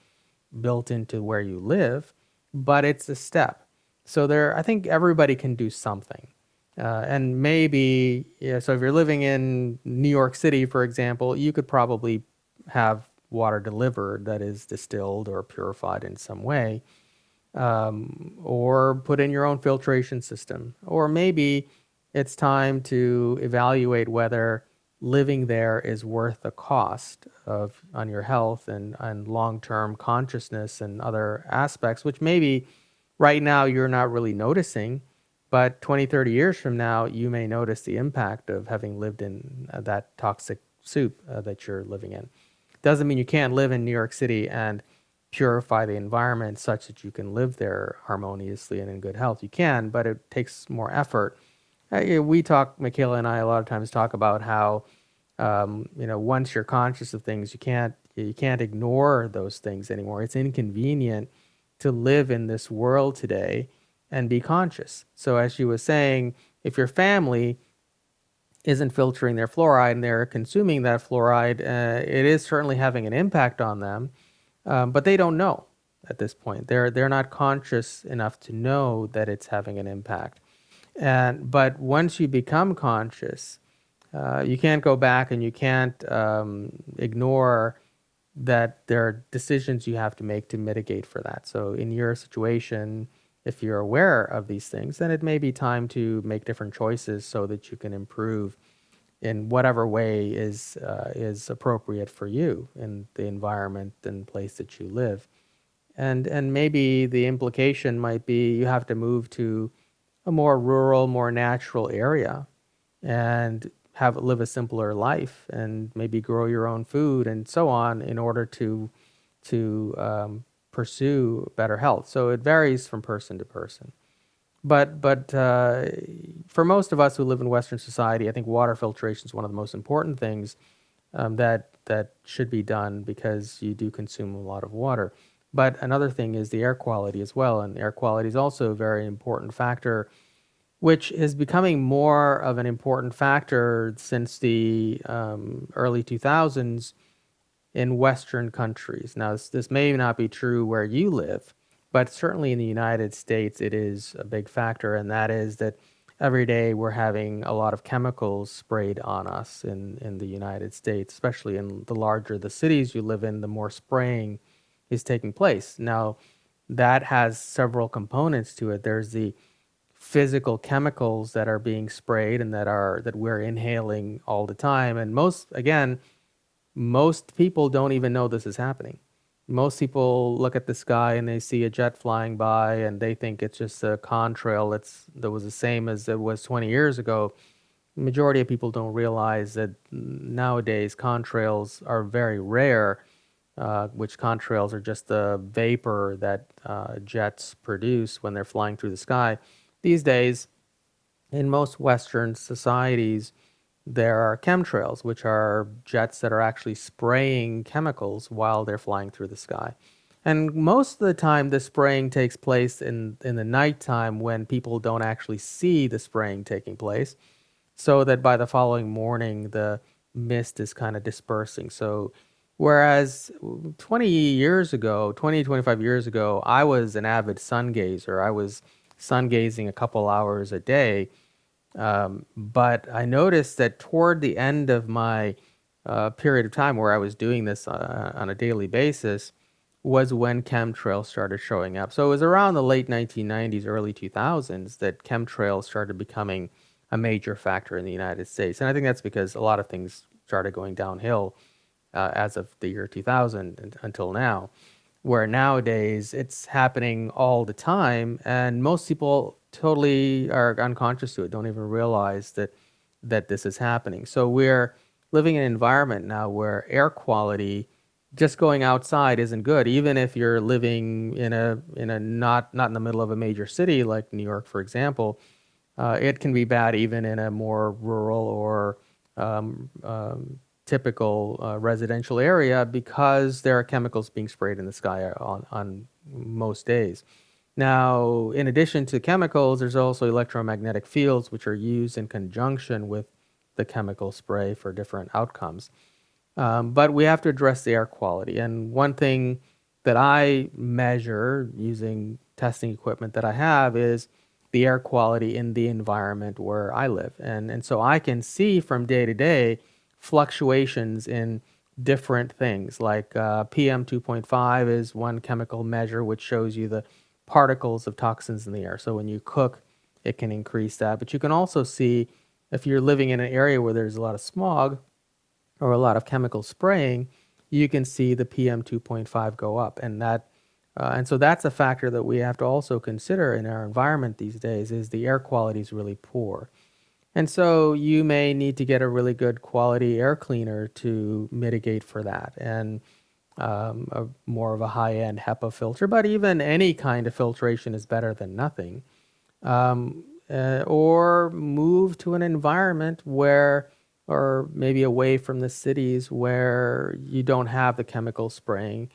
built into where you live, but it's a step. So I think everybody can do something. And maybe, so if you're living in New York City, for example, you could probably have water delivered that is distilled or purified in some way, or put in your own filtration system. Or maybe it's time to evaluate whether living there is worth the cost on your health and long-term consciousness and other aspects, which maybe right now you're not really noticing, but 20, 30 years from now, you may notice the impact of having lived in that toxic soup that you're living in. Doesn't mean you can't live in New York City and purify the environment such that you can live there harmoniously and in good health. You can, but it takes more effort. Micheila and I a lot of times talk about how, once you're conscious of things, you can't ignore those things anymore. It's inconvenient to live in this world today and be conscious. So as she was saying, if your family isn't filtering their fluoride and they're consuming that fluoride, it is certainly having an impact on them, but they don't know at this point. They're not conscious enough to know that it's having an impact. But once you become conscious, you can't go back and you can't ignore that there are decisions you have to make to mitigate for that. So in your situation, if you're aware of these things, then it may be time to make different choices so that you can improve in whatever way is appropriate for you in the environment and place that you live. And maybe the implication might be you have to move to a more rural, more natural area and live a simpler life and maybe grow your own food and so on in order to pursue better health. So it varies from person to person. But for most of us who live in Western society, I think water filtration is one of the most important things that should be done because you do consume a lot of water. But another thing is the air quality as well, and air quality is also a very important factor, which is becoming more of an important factor since the early 2000s in Western countries. Now, this may not be true where you live, but certainly in the United States, it is a big factor, and that is that every day we're having a lot of chemicals sprayed on us in the United States, especially in the larger the cities you live in, the more spraying is taking place. Now, that has several components to it. There's the physical chemicals that are being sprayed and that we're inhaling all the time, and most people don't even know this is happening. Most people look at the sky and they see a jet flying by and they think it's just a contrail that was the same as it was 20 years ago. The majority of people don't realize that nowadays contrails are very rare, which contrails are just the vapor that jets produce when they're flying through the sky. These days, in most Western societies, there are chemtrails, which are jets that are actually spraying chemicals while they're flying through the sky. And most of the time, the spraying takes place in the nighttime when people don't actually see the spraying taking place, so that by the following morning, the mist is kind of dispersing. So, whereas 25 years ago, I was an avid sun gazer. I was sun gazing a couple hours a day. But I noticed that toward the end of my period of time where I was doing this on a daily basis was when chemtrails started showing up. So it was around the late 1990s, early 2000s that chemtrails started becoming a major factor in the United States. And I think that's because a lot of things started going downhill as of the year 2000 until now, where nowadays it's happening all the time, and most people totally are unconscious to it, don't even realize that this is happening. So we're living in an environment now where air quality, just going outside isn't good, even if you're living in a not in the middle of a major city like New York, for example. It can be bad even in a more rural or typical residential area because there are chemicals being sprayed in the sky on most days. Now, in addition to chemicals, there's also electromagnetic fields which are used in conjunction with the chemical spray for different outcomes. But we have to address the air quality. And one thing that I measure using testing equipment that I have is the air quality in the environment where I live. And so I can see from day to day fluctuations in different things, like PM 2.5 is one chemical measure which shows you the particles of toxins in the air. So when you cook, it can increase that. But you can also see if you're living in an area where there's a lot of smog or a lot of chemical spraying, you can see the PM 2.5 go up. And so that's a factor that we have to also consider in our environment these days is the air quality is really poor. And so you may need to get a really good quality air cleaner to mitigate for that, and more of a high-end HEPA filter. But even any kind of filtration is better than nothing. Or move to an environment where, or maybe away from the cities where you don't have the chemical spraying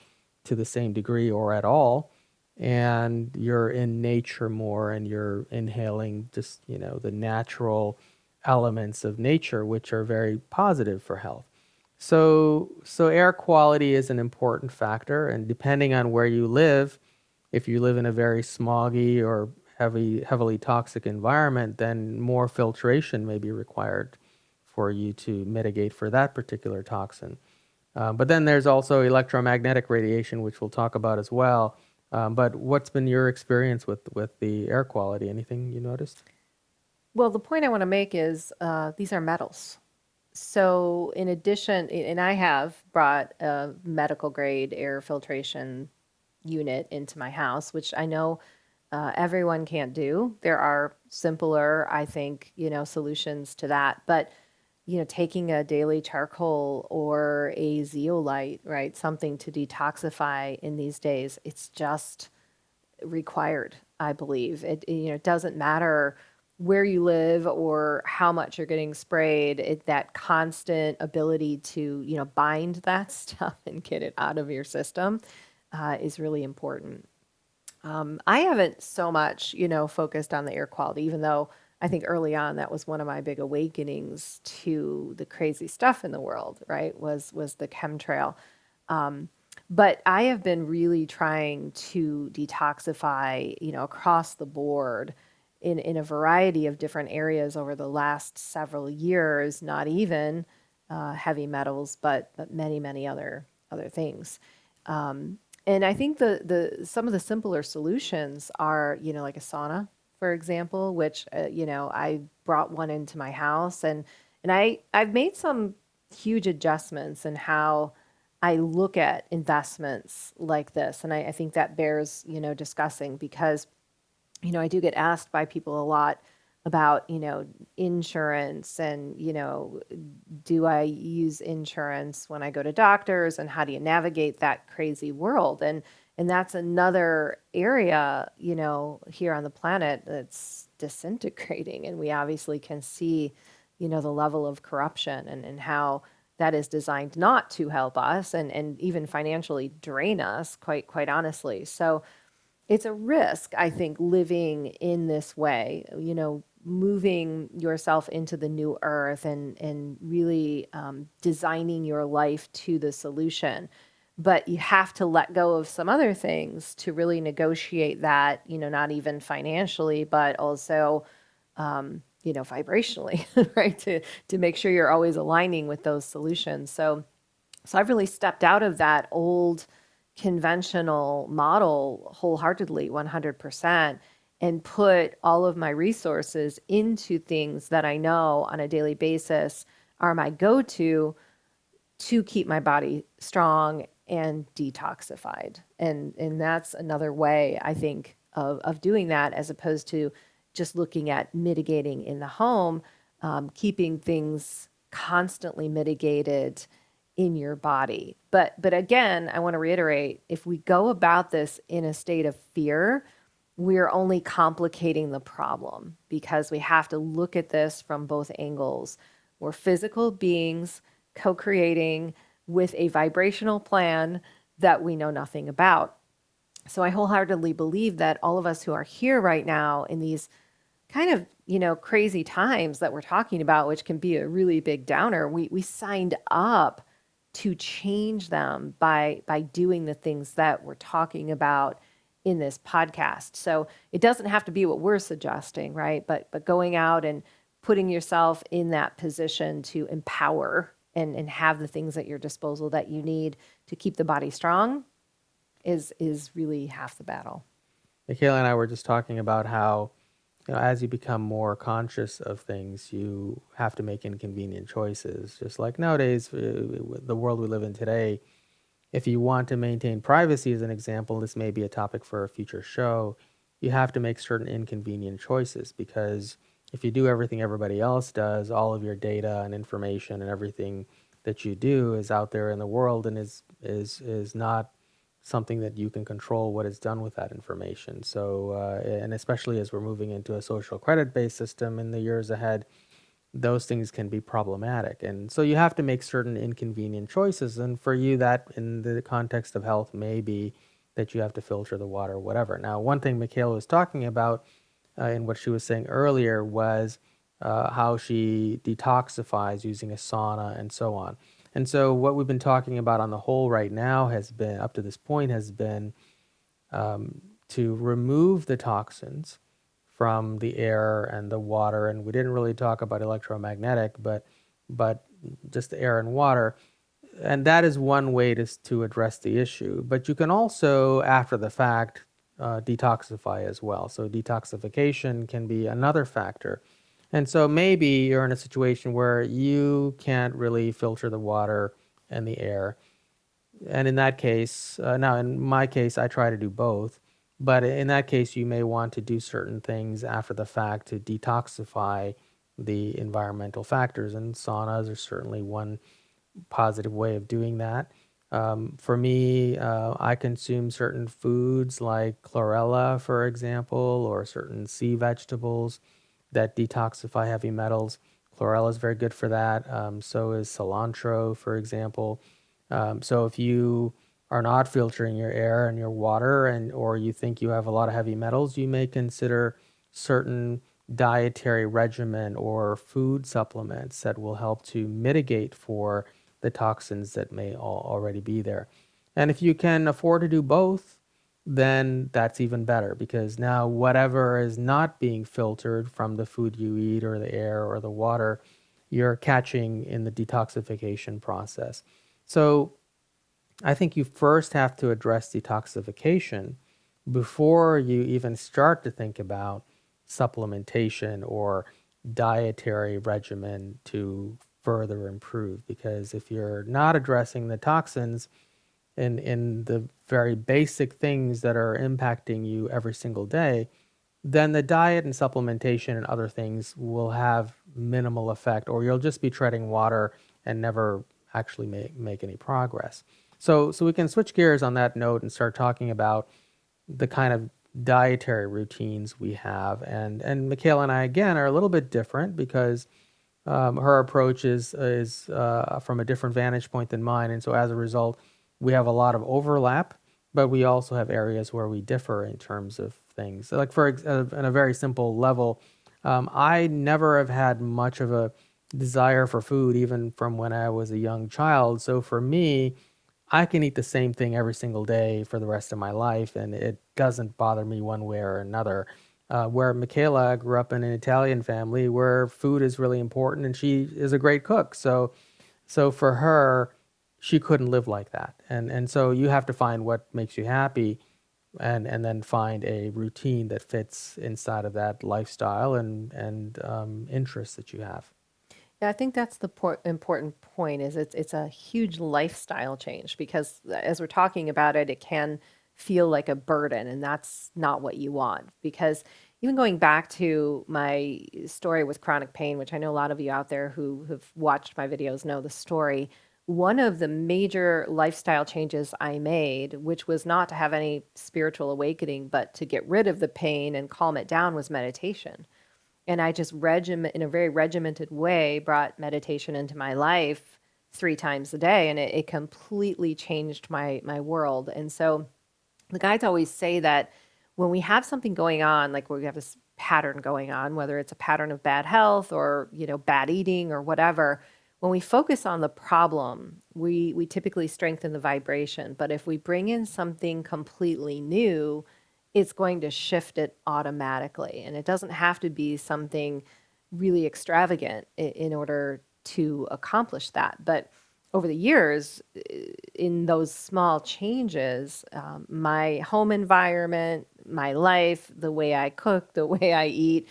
to the same degree or at all, and you're in nature more and you're inhaling just, the natural elements of nature which are very positive for health. So air quality is an important factor, and depending on where you live, if you live in a very smoggy or heavily toxic environment, then more filtration may be required for you to mitigate for that particular toxin. But then there's also electromagnetic radiation, which we'll talk about as well. But what's been your experience with the air quality? Anything you noticed? Well, the point I want to make is these are metals. So, in addition, and I have brought a medical grade air filtration unit into my house, which I know everyone can't do. There are simpler, I think, solutions to that. But, taking a daily charcoal or a zeolite, right, something to detoxify in these days, it's just required, I believe. It doesn't matter where you live or how much you're getting sprayed. That constant ability to, bind that stuff and get it out of your system is really important. I haven't so much, focused on the air quality, even though I think early on that was one of my big awakenings to the crazy stuff in the world, right? Was the chemtrail. But I have been really trying to detoxify, across the board in a variety of different areas over the last several years, not even heavy metals, but many, many other things. And I think the some of the simpler solutions are, like a sauna, for example, which I brought one into my house, and I've made some huge adjustments in how I look at investments like this, and I think that bears discussing because I do get asked by people a lot about, insurance and, do I use insurance when I go to doctors and how do you navigate that crazy world? And that's another area, here on the planet that's disintegrating. And we obviously can see, the level of corruption and how that is designed not to help us and even financially drain us, quite honestly. So it's a risk, I think, living in this way, moving yourself into the new earth and really designing your life to the solution. But you have to let go of some other things to really negotiate that, not even financially, but also, vibrationally, right? To make sure you're always aligning with those solutions. So I've really stepped out of that old conventional model wholeheartedly, 100%, and put all of my resources into things that I know on a daily basis are my to keep my body strong and detoxified. And that's another way, I think, of doing that as opposed to just looking at mitigating in the home, keeping things constantly mitigated in your body. But again, I want to reiterate, if we go about this in a state of fear, we're only complicating the problem because we have to look at this from both angles. We're physical beings co-creating with a vibrational plan that we know nothing about. So I wholeheartedly believe that all of us who are here right now in these kind of, crazy times that we're talking about, which can be a really big downer, we signed up to change them by doing the things that we're talking about in this podcast. So it doesn't have to be what we're suggesting, right? But going out and putting yourself in that position to empower and have the things at your disposal that you need to keep the body strong is really half the battle. Michaela and I were just talking about how, as you become more conscious of things, you have to make inconvenient choices. Just like nowadays, the world we live in today, if you want to maintain privacy, as an example, this may be a topic for a future show, you have to make certain inconvenient choices because if you do everything everybody else does, all of your data and information and everything that you do is out there in the world and is not something that you can control what is done with that information. So, and especially as we're moving into a social credit-based system in the years ahead, those things can be problematic. And so you have to make certain inconvenient choices. And for you, that in the context of health may be that you have to filter the water, whatever. Now, one thing Michaela was talking about in what she was saying earlier was how she detoxifies using a sauna, and so on. And so, what we've been talking about on the whole right now has been, up to this point, has been to remove the toxins from the air and the water. And we didn't really talk about electromagnetic, but just the air and water. And that is one way to address the issue. But you can also, after the fact, detoxify as well. So detoxification can be another factor. And so maybe you're in a situation where you can't really filter the water and the air. And in that case, now in my case, I try to do both. But in that case, you may want to do certain things after the fact to detoxify the environmental factors. And saunas are certainly one positive way of doing that. For me, I consume certain foods like chlorella, for example, or certain sea vegetables that detoxify heavy metals. Chlorella is very good for that. So is cilantro, for example. So if you are not filtering your air and your water, and or you think you have a lot of heavy metals, you may consider certain dietary regimen or food supplements that will help to mitigate for the toxins that may already be there. And if you can afford to do both, then that's even better, because now whatever is not being filtered from the food you eat or the air or the water, you're catching in the detoxification process. So I think you first have to address detoxification before you even start to think about supplementation or dietary regimen to further improve. Because if you're not addressing the toxins in the very basic things that are impacting you every single day, then the diet and supplementation and other things will have minimal effect, or you'll just be treading water and never actually make any progress. So we can switch gears on that note and start talking about the kind of dietary routines we have. And Micheila and I, again, are a little bit different because her approach is from a different vantage point than mine. And so as a result, we have a lot of overlap, but we also have areas where we differ in terms of things. So like on a very simple level, I never have had much of a desire for food, even from when I was a young child. So for me, I can eat the same thing every single day for the rest of my life, and it doesn't bother me one way or another. Where Micheila grew up in an Italian family where food is really important, and she is a great cook. So for her, she couldn't live like that. And so you have to find what makes you happy, and then find a routine that fits inside of that lifestyle and interests that you have. Yeah, I think that's the important point is it's a huge lifestyle change because as we're talking about it, it can feel like a burden, and that's not what you want. Because even going back to my story with chronic pain, which I know a lot of you out there who have watched my videos know the story, one of the major lifestyle changes I made, which was not to have any spiritual awakening, but to get rid of the pain and calm it down, was meditation. And I just in a very regimented way, brought meditation into my life 3 times a day, and it completely changed my world. And so the guides always say that when we have something going on, like where we have this pattern going on, whether it's a pattern of bad health or, bad eating or whatever, when we focus on the problem, we typically strengthen the vibration. But if we bring in something completely new, it's going to shift it automatically. And it doesn't have to be something really extravagant in order to accomplish that. But over the years, in those small changes, my home environment, my life, the way I cook, the way I eat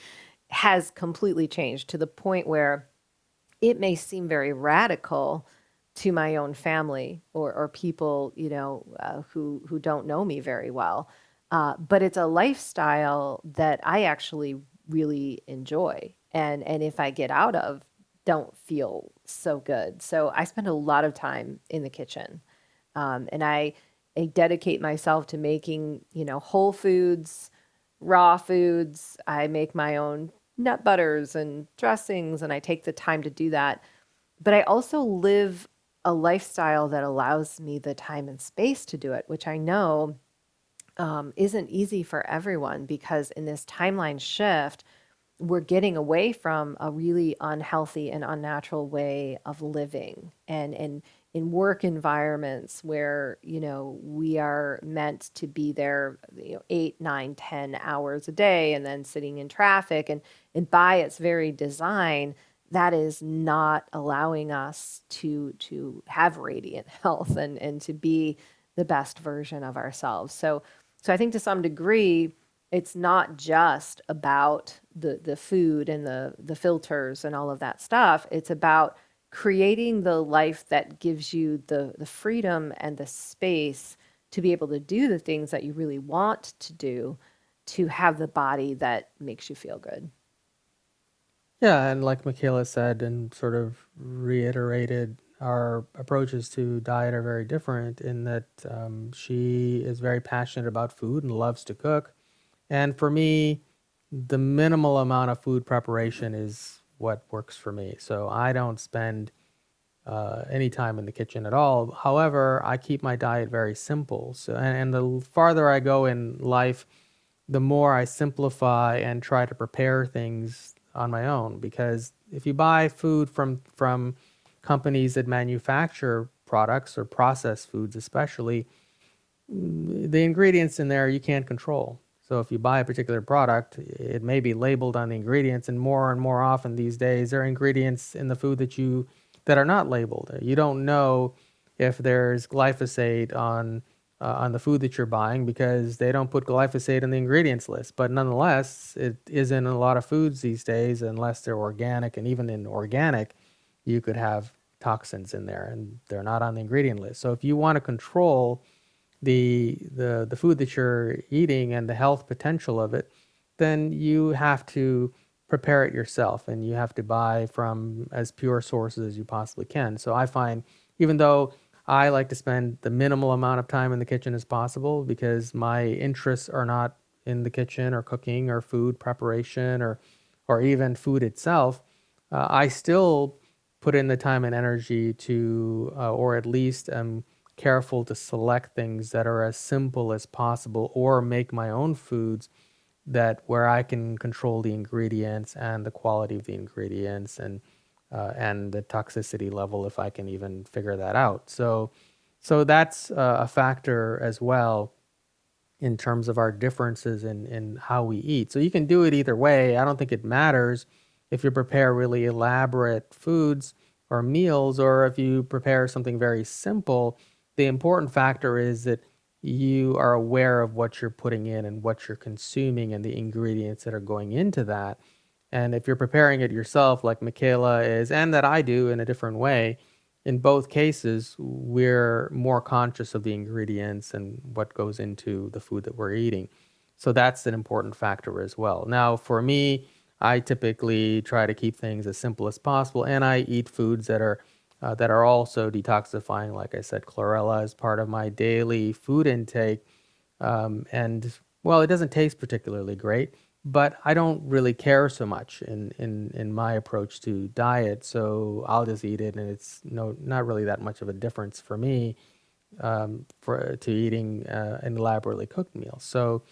has completely changed to the point where it may seem very radical to my own family or people, who don't know me very well. But it's a lifestyle that I actually really enjoy. And if I get out of, don't feel so good. So I spend a lot of time in the kitchen. And I dedicate myself to making, whole foods, raw foods. I make my own nut butters and dressings, and I take the time to do that. But I also live a lifestyle that allows me the time and space to do it, which I know isn't easy for everyone because in this timeline shift, we're getting away from a really unhealthy and unnatural way of living, and in work environments where, we are meant to be there, 8, 9, 10 hours a day, and then sitting in traffic, and by its very design, that is not allowing us to have radiant health, and to be the best version of ourselves. So I think to some degree, it's not just about the food and the filters and all of that stuff. It's about creating the life that gives you the freedom and the space to be able to do the things that you really want to do, to have the body that makes you feel good. Yeah, and like Michaela said and sort of reiterated, our approaches to diet are very different in that she is very passionate about food and loves to cook. And for me, the minimal amount of food preparation is what works for me. So I don't spend any time in the kitchen at all. However, I keep my diet very simple. So, and the farther I go in life, the more I simplify and try to prepare things on my own. Because if you buy food from companies that manufacture products or processed foods, especially, the ingredients in there you can't control. So if you buy a particular product, it may be labeled on the ingredients, and more often these days, there are ingredients in the food that are not labeled. You don't know if there's glyphosate on the food that you're buying because they don't put glyphosate in the ingredients list. But nonetheless, it is in a lot of foods these days, unless they're organic, and even in organic, you could have toxins in there, and they're not on the ingredient list. So if you want to control the food that you're eating and the health potential of it, then you have to prepare it yourself, and you have to buy from as pure sources as you possibly can. So I find, even though I like to spend the minimal amount of time in the kitchen as possible because my interests are not in the kitchen or cooking or food preparation or even food itself, I still put in the time and energy to, or at least careful to select things that are as simple as possible, or make my own foods that where I can control the ingredients and the quality of the ingredients and the toxicity level if I can even figure that out. So that's a factor as well in terms of our differences in how we eat. So you can do it either way. I don't think it matters if you prepare really elaborate foods or meals, or if you prepare something very simple. The important factor is that you are aware of what you're putting in and what you're consuming and the ingredients that are going into that. And if you're preparing it yourself, like Michaela is, and that I do in a different way, in both cases, we're more conscious of the ingredients and what goes into the food that we're eating. So that's an important factor as well. Now, for me, I typically try to keep things as simple as possible, and I eat foods that are also detoxifying. Like I said, chlorella is part of my daily food intake, and well, it doesn't taste particularly great, but I don't really care so much in my approach to diet. So I'll just eat it, and it's not really that much of a difference for me for to eating an elaborately cooked meal. So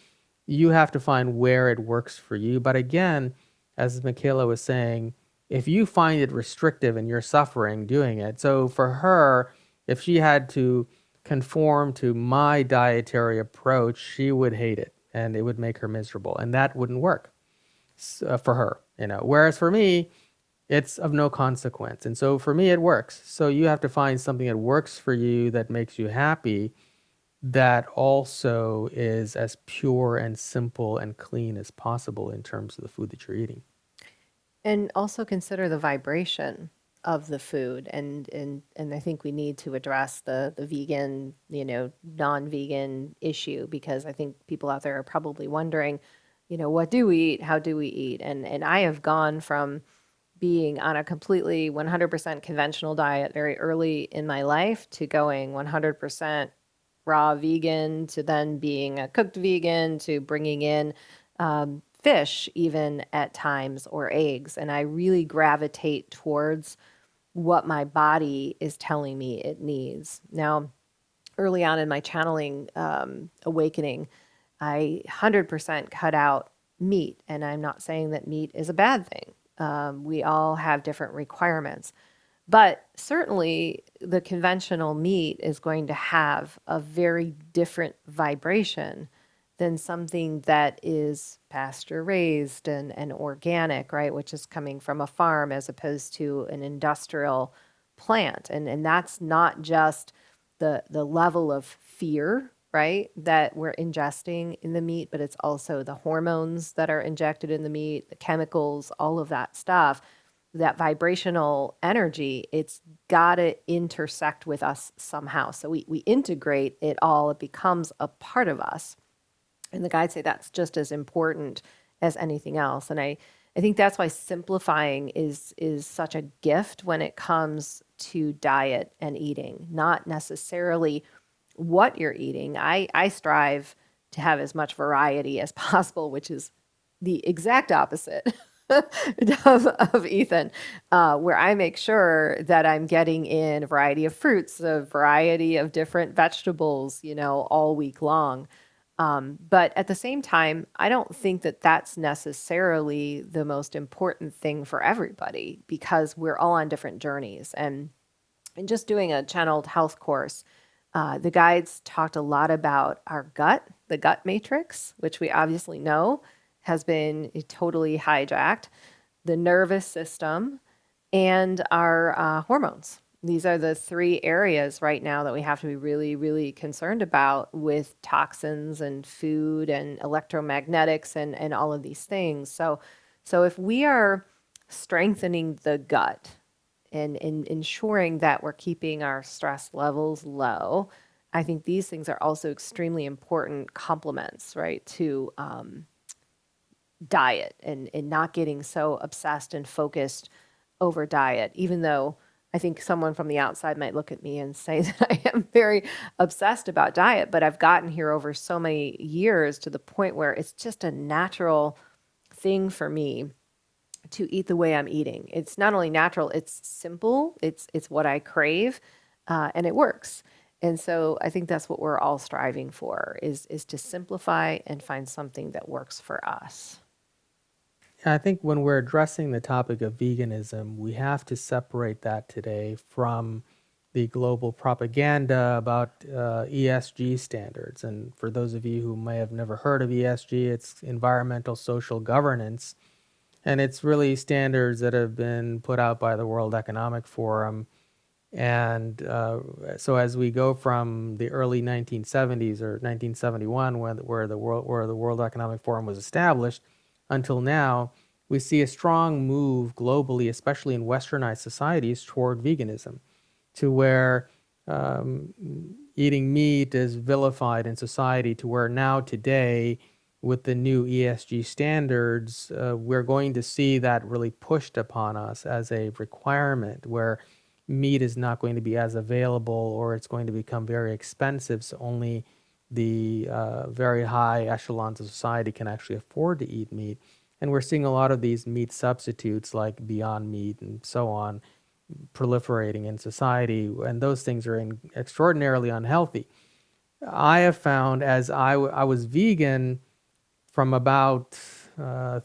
you have to find where it works for you. But again, as Michaela was saying, if you find it restrictive and you're suffering doing it, so for her, if she had to conform to my dietary approach, she would hate it and it would make her miserable, and that wouldn't work for her. Whereas for me, it's of no consequence. And so for me, it works. So you have to find something that works for you, that makes you happy, that also is as pure and simple and clean as possible in terms of the food that you're eating. And also consider the vibration of the food, and I think we need to address the vegan, non-vegan issue, because I think people out there are probably wondering, what do we eat? How do we eat? And I have gone from being on a completely 100% conventional diet very early in my life to going 100% raw vegan, to then being a cooked vegan, to bringing in fish even at times, or eggs. And I really gravitate towards what my body is telling me it needs. Now, early on in my channeling awakening, I 100% cut out meat. And I'm not saying that meat is a bad thing. We all have different requirements. But certainly, the conventional meat is going to have a very different vibration than something that is pasture raised and organic, right? Which is coming from a farm as opposed to an industrial plant. And that's not just the level of fear, right, that we're ingesting in the meat, but it's also the hormones that are injected in the meat, the chemicals, all of that stuff. That vibrational energy, it's got to intersect with us somehow. So we integrate it all, it becomes a part of us. And the guides say that's just as important as anything else. And I think that's why simplifying is such a gift when it comes to diet and eating, not necessarily what you're eating. I strive to have as much variety as possible, which is the exact opposite of Ethan, where I make sure that I'm getting in a variety of fruits, a variety of different vegetables, all week long. But at the same time, I don't think that that's necessarily the most important thing for everybody because we're all on different journeys. And just doing a channeled health course, the guides talked a lot about our gut, the gut matrix, which we obviously know has been totally hijacked, the nervous system, and our hormones. These are the three areas right now that we have to be really, really concerned about with toxins and food and electromagnetics and all of these things. So if we are strengthening the gut and ensuring that we're keeping our stress levels low, I think these things are also extremely important complements, right, to diet and not getting so obsessed and focused over diet, even though I think someone from the outside might look at me and say that I am very obsessed about diet, but I've gotten here over so many years to the point where it's just a natural thing for me to eat the way I'm eating. It's not only natural, it's simple, it's what I crave, and it works. And so I think that's what we're all striving for is to simplify and find something that works for us. I think when we're addressing the topic of veganism, we have to separate that today from the global propaganda about ESG standards. And for those of you who may have never heard of ESG, it's environmental social governance. And it's really standards that have been put out by the World Economic Forum. And so as we go from the early 1970s or 1971, where the World Economic Forum was established, until now, we see a strong move globally, especially in westernized societies, toward veganism, to where eating meat is vilified in society, to where now today, with the new ESG standards, we're going to see that really pushed upon us as a requirement, where meat is not going to be as available, or it's going to become very expensive, so only the very high echelons of society can actually afford to eat meat. And we're seeing a lot of these meat substitutes like Beyond Meat and so on proliferating in society, and those things are extraordinarily unhealthy. I have found, as I was vegan from about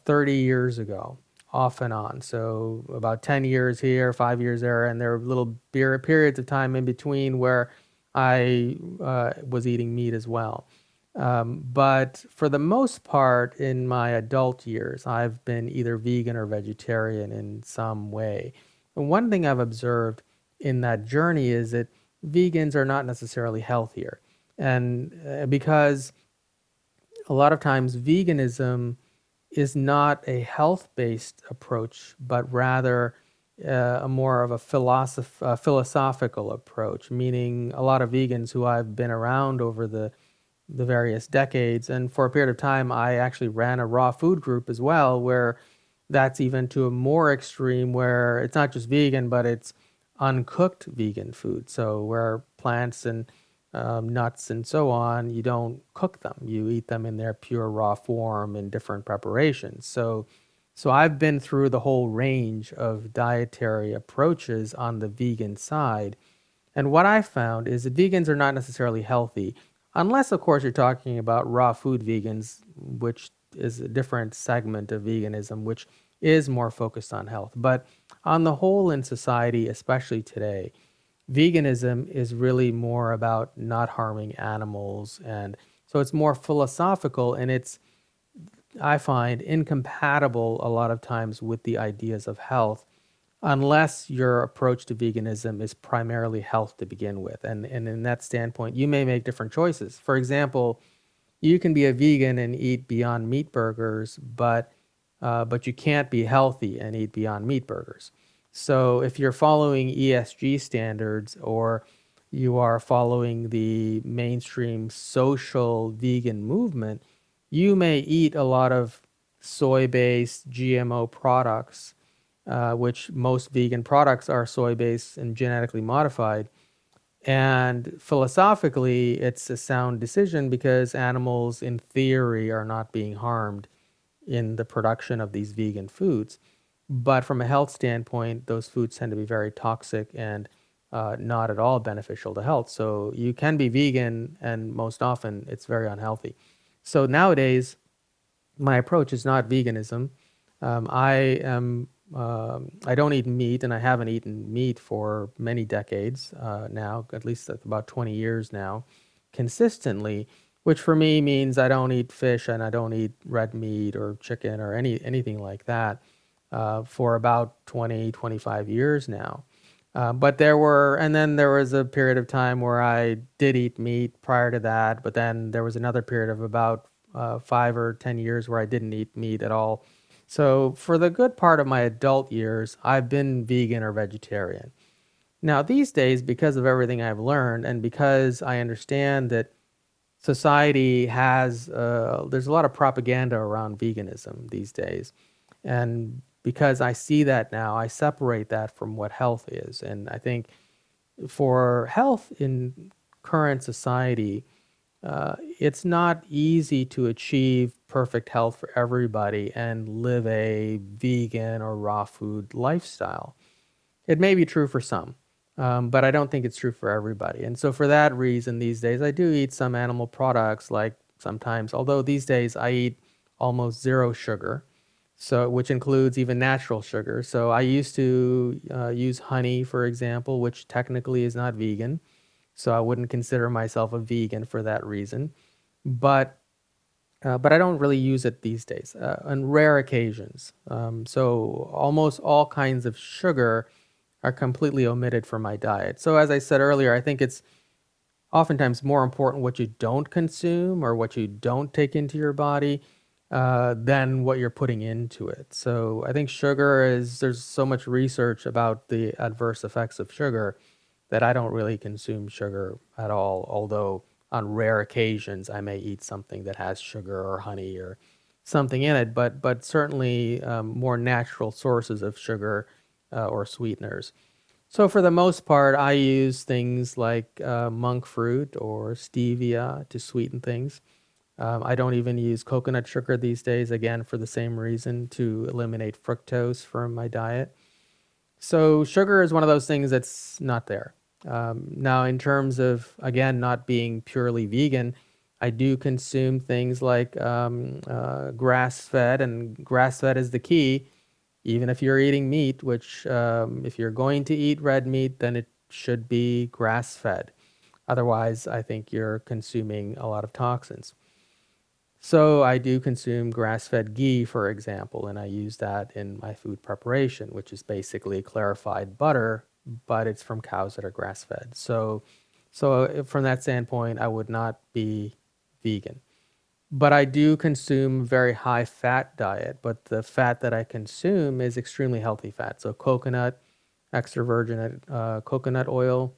30 years ago, off and on. So about 10 years here, 5 years there, and there were little periods of time in between where I was eating meat as well. But for the most part, in my adult years, I've been either vegan or vegetarian in some way. And one thing I've observed in that journey is that vegans are not necessarily healthier. And because a lot of times veganism is not a health-based approach, but rather a more of a philosophical approach, meaning a lot of vegans who I've been around over the various decades, and for a period of time, I actually ran a raw food group as well, where that's even to a more extreme, where it's not just vegan, but it's uncooked vegan food. So where plants and nuts and so on, you don't cook them. You eat them in their pure raw form in different preparations. So I've been through the whole range of dietary approaches on the vegan side. And what I found is that vegans are not necessarily healthy, unless, of course, you're talking about raw food vegans, which is a different segment of veganism, which is more focused on health. But on the whole, in society, especially today, veganism is really more about not harming animals, and so it's more philosophical, and it's, I find, incompatible a lot of times with the ideas of health, unless your approach to veganism is primarily health to begin with. And in that standpoint, you may make different choices. For example, you can be a vegan and eat Beyond Meat burgers, but you can't be healthy and eat Beyond Meat burgers. So if you're following ESG standards, or you are following the mainstream social vegan movement, you may eat a lot of soy-based GMO products, which most vegan products are soy-based and genetically modified. And philosophically, it's a sound decision because animals, in theory, are not being harmed in the production of these vegan foods. But from a health standpoint, those foods tend to be very toxic and not at all beneficial to health. So you can be vegan, and most often it's very unhealthy. So nowadays, my approach is not veganism. I don't eat meat, and I haven't eaten meat for many decades now, at least about 20 years now, consistently, which for me means I don't eat fish and I don't eat red meat or chicken or anything like that for about 20, 25 years now. And then there was a period of time where I did eat meat prior to that, but then there was another period of about 5 or 10 years where I didn't eat meat at all. So for the good part of my adult years, I've been vegan or vegetarian. Now, these days, because of everything I've learned, and because I understand that society has, there's a lot of propaganda around veganism these days. And because I see that now, I separate that from what health is. And I think for health in current society, it's not easy to achieve perfect health for everybody and live a vegan or raw food lifestyle. It may be true for some, but I don't think it's true for everybody. And so, for that reason, these days I do eat some animal products, like sometimes, although these days I eat almost zero sugar, so which includes even natural sugar. So I used to use honey, for example, which technically is not vegan. So I wouldn't consider myself a vegan for that reason. But but I don't really use it these days on rare occasions. So almost all kinds of sugar are completely omitted from my diet. So as I said earlier, I think it's oftentimes more important what you don't consume or what you don't take into your body than what you're putting into it. So I think there's so much research about the adverse effects of sugar that I don't really consume sugar at all, although on rare occasions I may eat something that has sugar or honey or something in it, but certainly more natural sources of sugar or sweeteners. So for the most part, I use things like monk fruit or stevia to sweeten things. I don't even use coconut sugar these days, again, for the same reason, to eliminate fructose from my diet. So sugar is one of those things that's not there. Now, in terms of, again, not being purely vegan, I do consume things like grass-fed, and grass-fed is the key. Even if you're eating meat, which if you're going to eat red meat, then it should be grass-fed. Otherwise, I think you're consuming a lot of toxins. So I do consume grass-fed ghee, for example, and I use that in my food preparation, which is basically clarified butter, but it's from cows that are grass-fed. So from that standpoint, I would not be vegan. But I do consume a very high fat diet, but the fat that I consume is extremely healthy fat. So coconut, extra virgin coconut oil,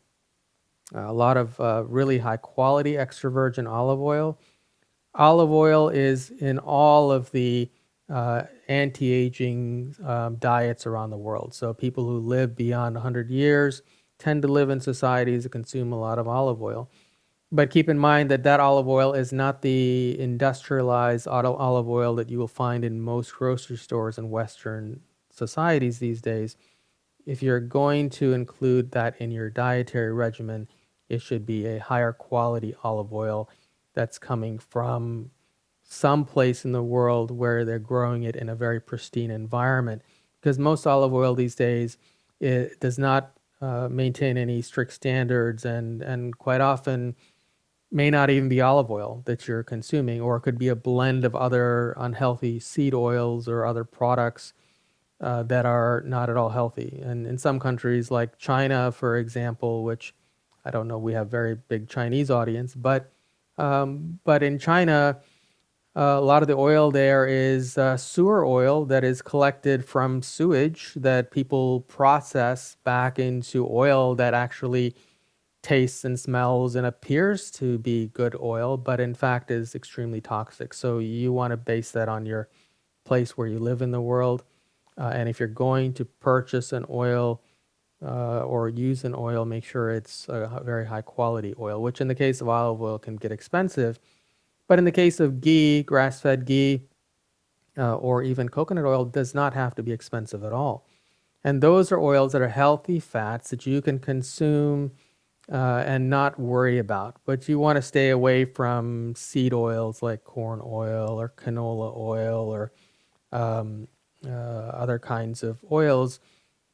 a lot of really high quality extra virgin olive oil. Olive oil is in all of the anti-aging diets around the world. So people who live beyond 100 years tend to live in societies that consume a lot of olive oil. But keep in mind that that olive oil is not the industrialized olive oil that you will find in most grocery stores in Western societies these days. If you're going to include that in your dietary regimen, it should be a higher quality olive oil that's coming from some place in the world where they're growing it in a very pristine environment. Because most olive oil these days, it does not maintain any strict standards, and quite often may not even be olive oil that you're consuming, or it could be a blend of other unhealthy seed oils or other products that are not at all healthy. And in some countries like China, for example, which I don't know, we have very big Chinese audience, but in China, a lot of the oil there is sewer oil that is collected from sewage that people process back into oil that actually tastes and smells and appears to be good oil, but in fact is extremely toxic. So you want to base that on your place where you live in the world. And if you're going to purchase an oil or use an oil, make sure it's a very high quality oil, which in the case of olive oil can get expensive. But in the case of ghee, grass-fed ghee, or even coconut oil, does not have to be expensive at all. And those are oils that are healthy fats that you can consume and not worry about. But you want to stay away from seed oils like corn oil or canola oil or other kinds of oils,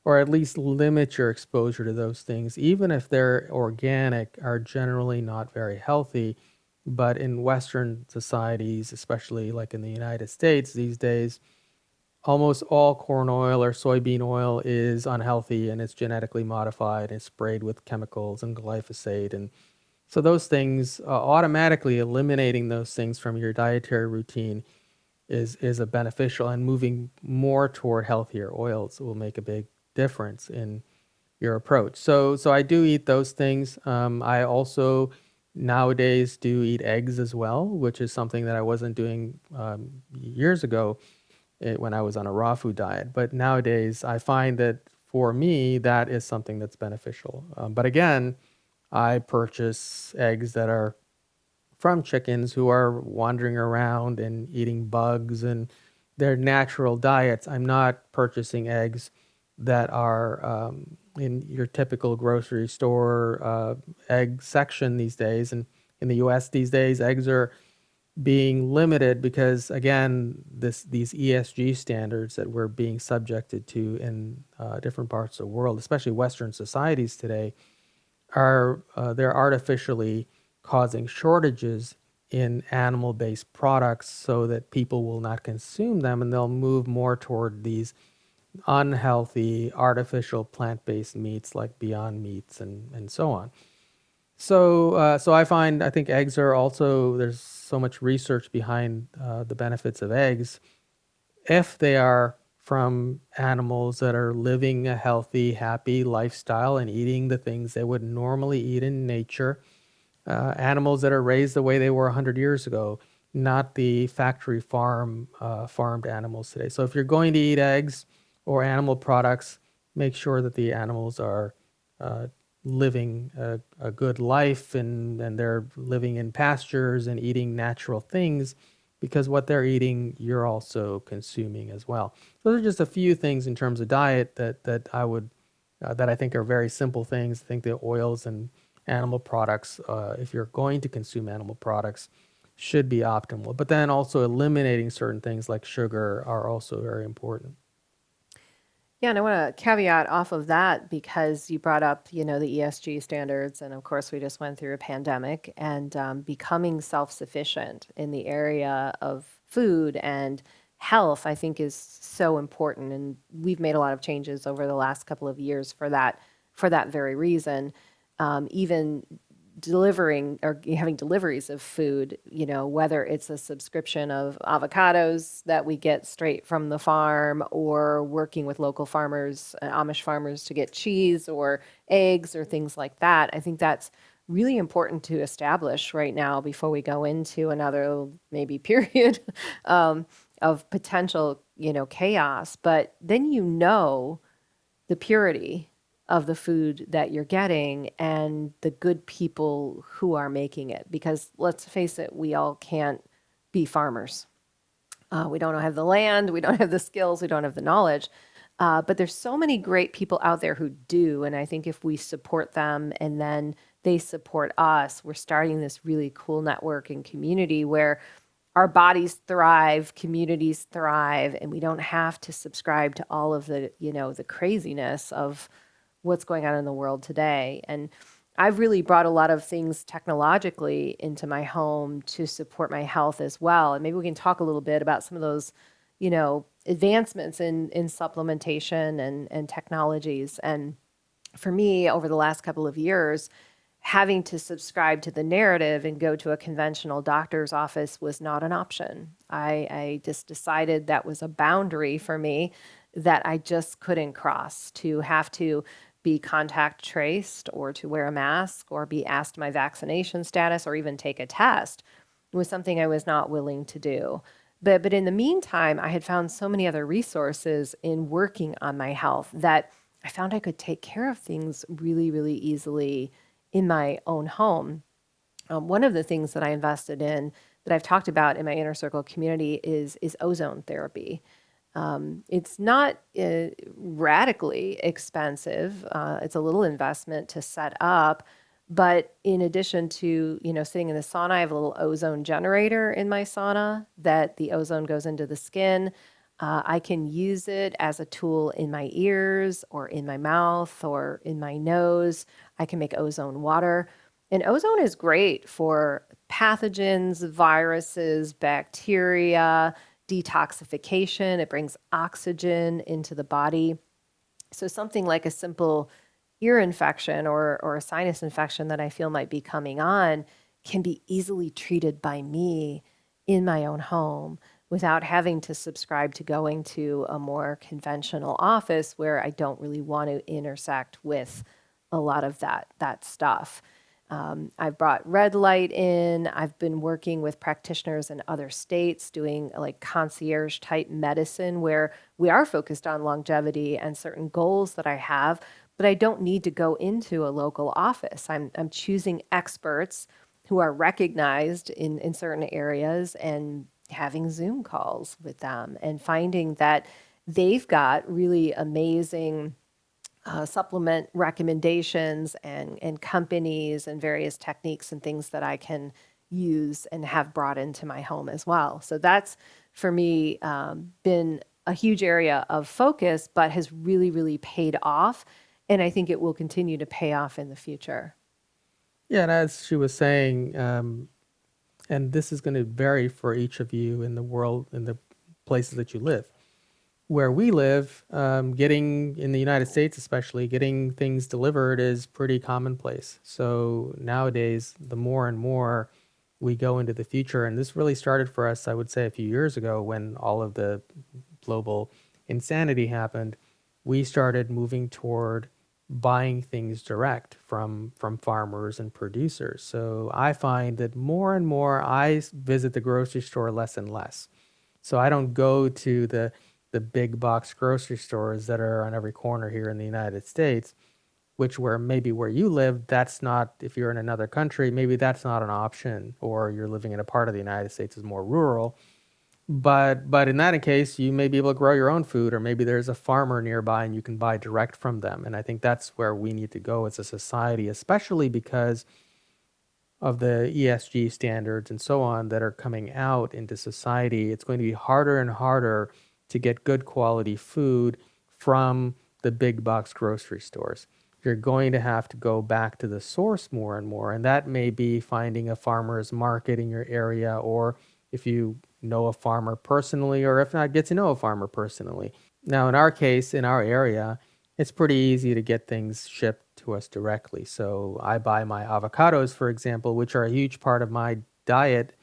or at least limit your exposure to those things. Even if they're organic, are generally not very healthy. But in Western societies, especially like in the United States these days, almost all corn oil or soybean oil is unhealthy, and it's genetically modified and sprayed with chemicals and glyphosate. And so those things, automatically eliminating those things from your dietary routine is a beneficial, and moving more toward healthier oils will make a big difference in your approach. So I do eat those things. I also nowadays do eat eggs as well, which is something that I wasn't doing years ago when I was on a raw food diet. But nowadays, I find that for me, that is something that's beneficial. But again, I purchase eggs that are from chickens who are wandering around and eating bugs and their natural diets. I'm not purchasing eggs that are in your typical grocery store egg section these days. And in the US these days, eggs are being limited because, again, these ESG standards that we're being subjected to in different parts of the world, especially Western societies today, are they're artificially causing shortages in animal-based products so that people will not consume them, and they'll move more toward these unhealthy artificial plant-based meats like Beyond Meats and so on. So I think eggs are also, there's so much research behind the benefits of eggs if they are from animals that are living a healthy, happy lifestyle and eating the things they would normally eat in nature. Animals that are raised the way they were 100 years ago, not the factory farmed animals today. So if you're going to eat eggs or animal products, make sure that the animals are living a good life, and they're living in pastures and eating natural things, because what they're eating, you're also consuming as well. Those are just a few things in terms of diet that I would that I think are very simple things. I think the oils and animal products, if you're going to consume animal products, should be optimal. But then also eliminating certain things like sugar are also very important. Yeah, and I want to caveat off of that because you brought up, the ESG standards, and of course, we just went through a pandemic, and becoming self-sufficient in the area of food and health, I think, is so important. And we've made a lot of changes over the last couple of years for that very reason. Even delivering or having deliveries of food, whether it's a subscription of avocados that we get straight from the farm, or working with local farmers, Amish farmers, to get cheese or eggs or things like that. I think that's really important to establish right now before we go into another maybe period of potential, chaos. But then the purity of the food that you're getting and the good people who are making it. Because let's face it, we all can't be farmers. We don't have the land, we don't have the skills, we don't have the knowledge. But there's so many great people out there who do. And I think if we support them and then they support us, we're starting this really cool network and community where our bodies thrive, communities thrive, and we don't have to subscribe to all of the, the craziness of what's going on in the world today. And I've really brought a lot of things technologically into my home to support my health as well. And maybe we can talk a little bit about some of those, advancements in supplementation and technologies. And for me, over the last couple of years, having to subscribe to the narrative and go to a conventional doctor's office was not an option. I just decided that was a boundary for me that I just couldn't cross, to have to be contact traced or to wear a mask or be asked my vaccination status or even take a test was something I was not willing to do. But in the meantime, I had found so many other resources in working on my health that I found I could take care of things really, really easily in my own home. One of the things that I invested in that I've talked about in my inner circle community is ozone therapy. It's not radically expensive. It's a little investment to set up, but in addition to sitting in the sauna, I have a little ozone generator in my sauna that the ozone goes into the skin. I can use it as a tool in my ears or in my mouth or in my nose. I can make ozone water. And ozone is great for pathogens, viruses, bacteria, detoxification. It brings oxygen into the body. So something like a simple ear infection or a sinus infection that I feel might be coming on can be easily treated by me in my own home without having to subscribe to going to a more conventional office where I don't really want to intersect with a lot of that stuff. I've brought red light in. I've been working with practitioners in other states doing like concierge type medicine where we are focused on longevity and certain goals that I have, but I don't need to go into a local office. I'm choosing experts who are recognized in certain areas and having Zoom calls with them and finding that they've got really amazing supplement recommendations and companies and various techniques and things that I can use and have brought into my home as well. So that's for me been a huge area of focus, but has really, really paid off. And I think it will continue to pay off in the future. Yeah, and as she was saying, and this is going to vary for each of you in the world, in the places that you live. Where we live, getting in the United States, especially getting things delivered is pretty commonplace. So nowadays, the more and more we go into the future, and this really started for us, I would say, a few years ago when all of the global insanity happened, we started moving toward buying things direct from farmers and producers. So I find that more and more I visit the grocery store less and less. So I don't go to the big box grocery stores that are on every corner here in the United States, which where maybe where you live, that's not, if you're in another country, maybe that's not an option, or you're living in a part of the United States is more rural. But in that case, you may be able to grow your own food, or maybe there's a farmer nearby and you can buy direct from them. And I think that's where we need to go as a society, especially because of the ESG standards and so on that are coming out into society. It's going to be harder and harder to get good quality food from the big box grocery stores. You're going to have to go back to the source more and more. And that may be finding a farmer's market in your area, or if you know a farmer personally, or if not, get to know a farmer personally. Now, in our case, in our area, it's pretty easy to get things shipped to us directly. So I buy my avocados, for example, which are a huge part of my diet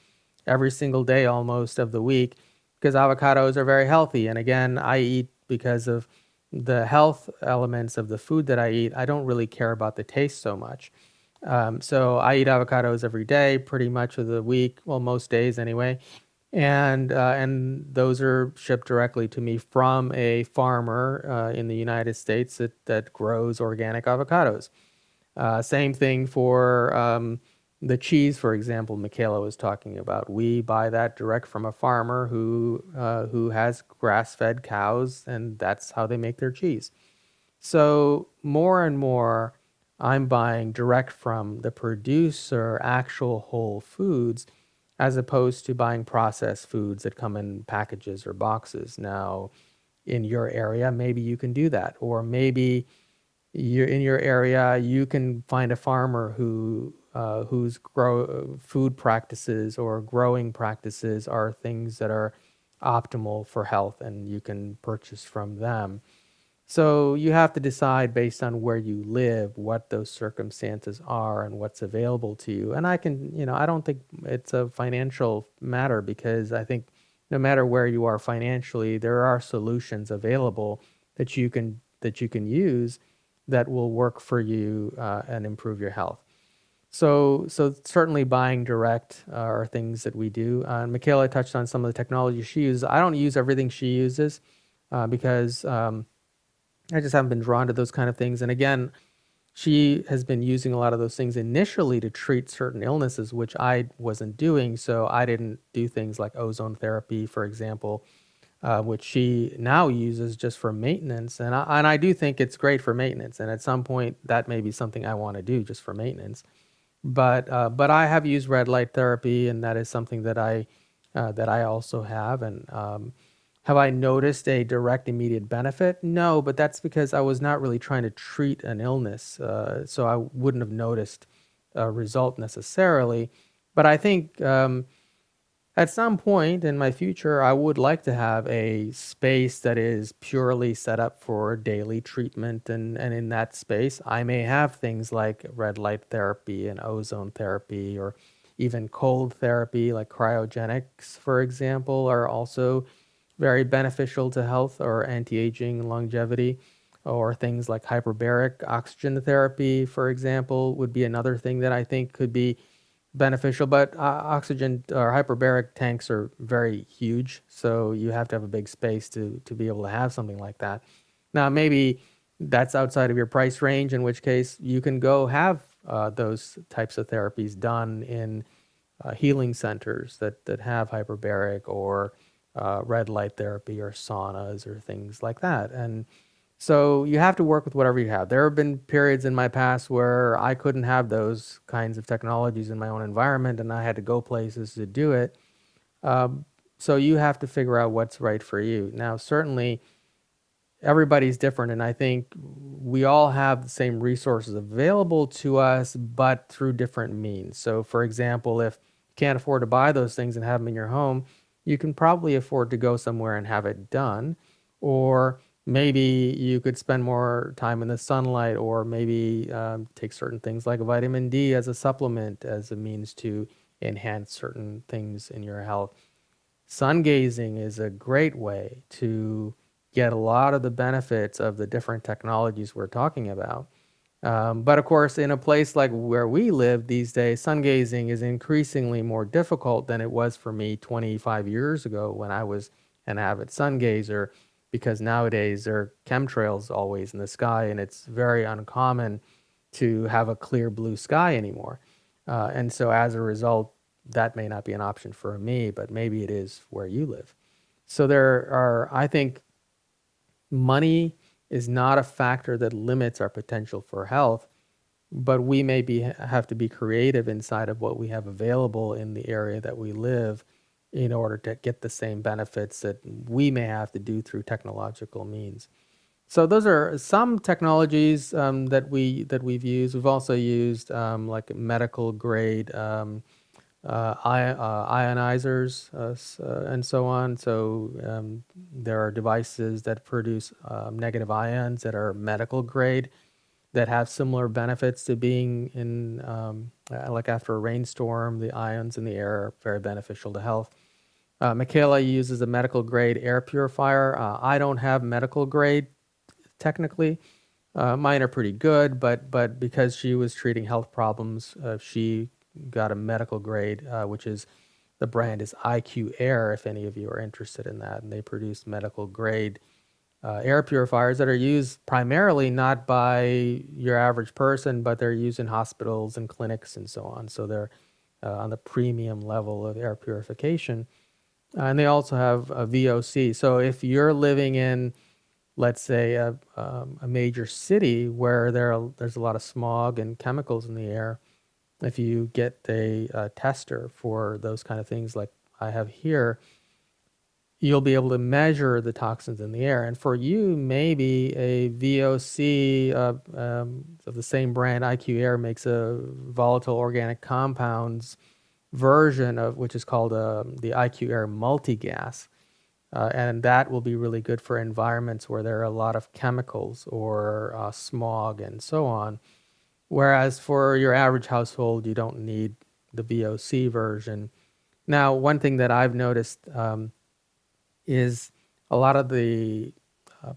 every single day almost of the week, because avocados are very healthy. And again, I eat because of the health elements of the food that I eat. I don't really care about the taste so much. So I eat avocados every day, pretty much of the week, well, most days anyway. And those are shipped directly to me from a farmer in the United States that grows organic avocados. Same thing for the cheese, for example, Micheila was talking about. We buy that direct from a farmer who has grass-fed cows, and that's how they make their cheese. So more and more, I'm buying direct from the producer, actual whole foods. as opposed to buying processed foods that come in packages or boxes. Now, in your area, maybe you can do that, or maybe you're in your area, you can find a farmer whose grow food practices or growing practices are things that are optimal for health, and you can purchase from them. So you have to decide based on where you live, what those circumstances are and what's available to you. And I don't think it's a financial matter, because I think no matter where you are financially, there are solutions available that you can use that will work for you and improve your health. So certainly buying direct are things that we do. And Micheila touched on some of the technology she uses. I don't use everything she uses because I just haven't been drawn to those kind of things. And again, she has been using a lot of those things initially to treat certain illnesses, which I wasn't doing. So I didn't do things like ozone therapy, for example, which she now uses just for maintenance. And I do think it's great for maintenance. And at some point, that may be something I want to do just for maintenance. But I have used red light therapy, and that is something that I also have. And have I noticed a direct immediate benefit? No, but that's because I was not really trying to treat an illness, so I wouldn't have noticed a result necessarily. But I think at some point in my future, I would like to have a space that is purely set up for daily treatment. And in that space, I may have things like red light therapy and ozone therapy, or even cold therapy, like cryogenics, for example, are also very beneficial to health or anti-aging and longevity. Or things like hyperbaric oxygen therapy, for example, would be another thing that I think could be beneficial. But oxygen or hyperbaric tanks are very huge, so you have to have a big space to be able to have something like that. Now, maybe that's outside of your price range, in which case you can go have those types of therapies done in healing centers that have hyperbaric or red light therapy or saunas or things like that. And so you have to work with whatever you have. There have been periods in my past where I couldn't have those kinds of technologies in my own environment, and I had to go places to do it. Um, so you have to figure out what's right for you. Now, certainly everybody's different, and I think we all have the same resources available to us, but through different means. So, for example, if you can't afford to buy those things and have them in your home, you can probably afford to go somewhere and have it done. Or maybe you could spend more time in the sunlight, or maybe take certain things like vitamin D as a supplement, as a means to enhance certain things in your health. Sun gazing is a great way to get a lot of the benefits of the different technologies we're talking about. But of course, in a place like where we live these days, sun gazing is increasingly more difficult than it was for me 25 years ago when I was an avid sun gazer, because nowadays there are chemtrails always in the sky, and it's very uncommon to have a clear blue sky anymore. And so as a result, that may not be an option for me, but maybe it is where you live. So I think money is not a factor that limits our potential for health, but we have to be creative inside of what we have available in the area that we live in order to get the same benefits that we may have to do through technological means. So those are some technologies that we've used. We've also used like medical grade ionizers and so on. So there are devices that produce negative ions that are medical grade, that have similar benefits to being in, like after a rainstorm, the ions in the air are very beneficial to health. Micheila uses a medical grade air purifier. I don't have medical grade technically. Mine are pretty good, but because she was treating health problems, she got a medical grade, which is, the brand is IQ Air, if any of you are interested in that. And they produce medical grade air purifiers that are used primarily not by your average person, but they're used in hospitals and clinics and so on. So they're on the premium level of air purification. And they also have a VOC. So if you're living in, let's say, a major city where there's a lot of smog and chemicals in the air, if you get a tester for those kind of things like I have here, you'll be able to measure the toxins in the air. And for you, maybe a VOC of the same brand, IQ Air, makes a volatile organic compounds version of which is called the IQ Air multigas. And that will be really good for environments where there are a lot of chemicals or smog and so on. Whereas for your average household, you don't need the VOC version. Now, one thing that I've noticed is a lot of the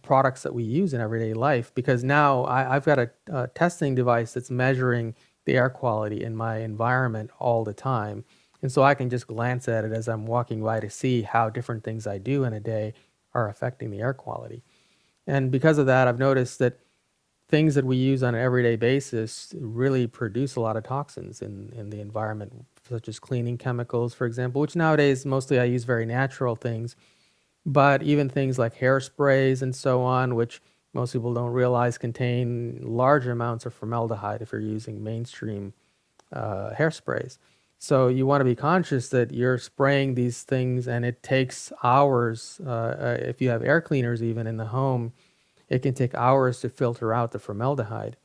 products that we use in everyday life, because now I've got a testing device that's measuring the air quality in my environment all the time. And so I can just glance at it as I'm walking by to see how different things I do in a day are affecting the air quality. And because of that, I've noticed that things that we use on an everyday basis really produce a lot of toxins in the environment, such as cleaning chemicals, for example, which nowadays mostly I use very natural things. But even things like hairsprays and so on, which most people don't realize contain large amounts of formaldehyde if you're using mainstream hairsprays. So you want to be conscious that you're spraying these things and it takes hours. If you have air cleaners even in the home, it can take hours to filter out the formaldehyde.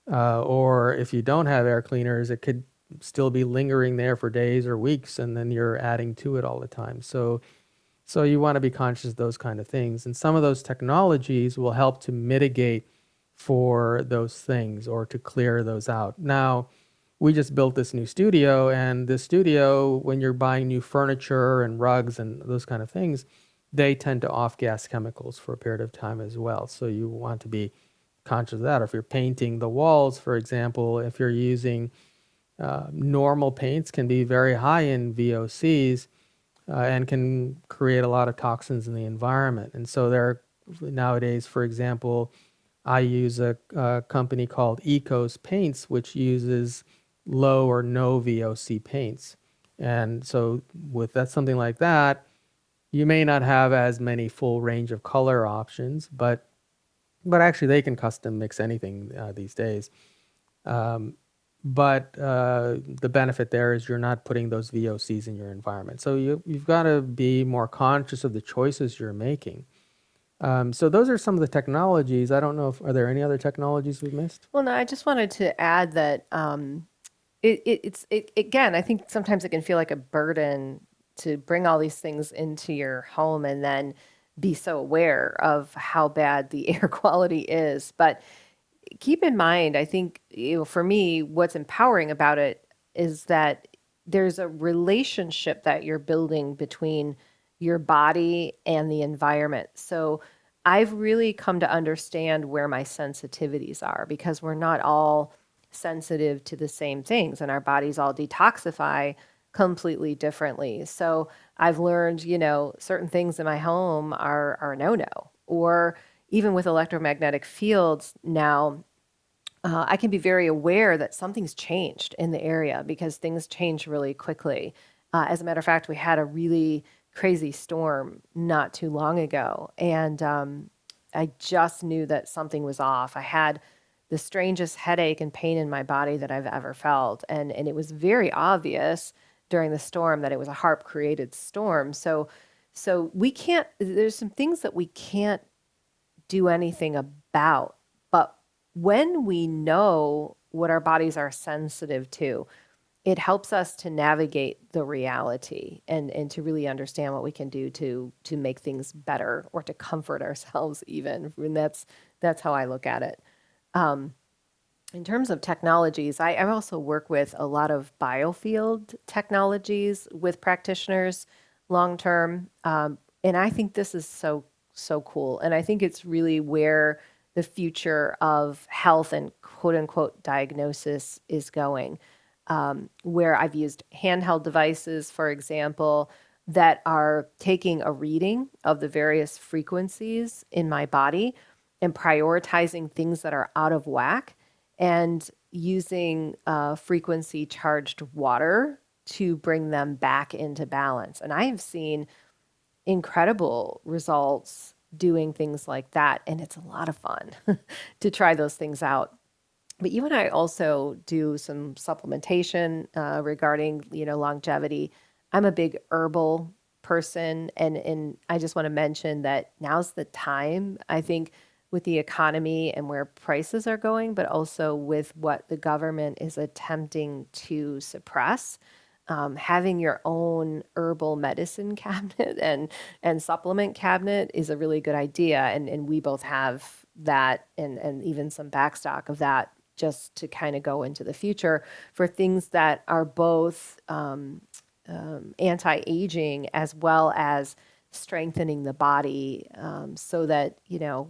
Or if you don't have air cleaners, it could still be lingering there for days or weeks, and then you're adding to it all the time. So you want to be conscious of those kind of things. And some of those technologies will help to mitigate for those things or to clear those out. Now, we just built this new studio, and the studio, when you're buying new furniture and rugs and those kind of things, they tend to off-gas chemicals for a period of time as well. So you want to be conscious of that. Or if you're painting the walls, for example, if you're using normal paints can be very high in VOCs, and can create a lot of toxins in the environment. And so there nowadays, for example, I use a company called Ecos Paints, which uses low or no VOC paints. And so with that, something like that, you may not have as many full range of color options, but actually they can custom mix anything these days. Um, but the benefit there is you're not putting those VOCs in your environment. So you've got to be more conscious of the choices you're making. So those are some of the technologies. I don't know if are there any other technologies we've missed? Well, no, I just wanted to add that it's again, I think sometimes it can feel like a burden to bring all these things into your home and then be so aware of how bad the air quality is. But keep in mind, I think, for me, what's empowering about it is that there's a relationship that you're building between your body and the environment. So I've really come to understand where my sensitivities are because we're not all sensitive to the same things and our bodies all detoxify completely differently. So I've learned, certain things in my home are no-no. Or even with electromagnetic fields now, I can be very aware that something's changed in the area because things change really quickly. As a matter of fact, we had a really crazy storm not too long ago, and I just knew that something was off. I had the strangest headache and pain in my body that I've ever felt, and it was very obvious during the storm that it was a HARP created storm. So we can't. There's some things that we can't do anything about, but when we know what our bodies are sensitive to, it helps us to navigate the reality and to really understand what we can do to make things better or to comfort ourselves even. And that's how I look at it. In terms of technologies, I also work with a lot of biofield technologies with practitioners long term. And I think this is so cool. And I think it's really where the future of health and quote unquote diagnosis is going. Where I've used handheld devices, for example, that are taking a reading of the various frequencies in my body and prioritizing things that are out of whack and using frequency charged water to bring them back into balance. And I have seen incredible results doing things like that. And it's a lot of fun to try those things out. But you and I also do some supplementation regarding, longevity. I'm a big herbal person, and I just want to mention that now's the time. I think with the economy and where prices are going, but also with what the government is attempting to suppress. Having your own herbal medicine cabinet and supplement cabinet is a really good idea, and we both have that, and even some backstock of that just to kind of go into the future for things that are both anti-aging as well as strengthening the body, so that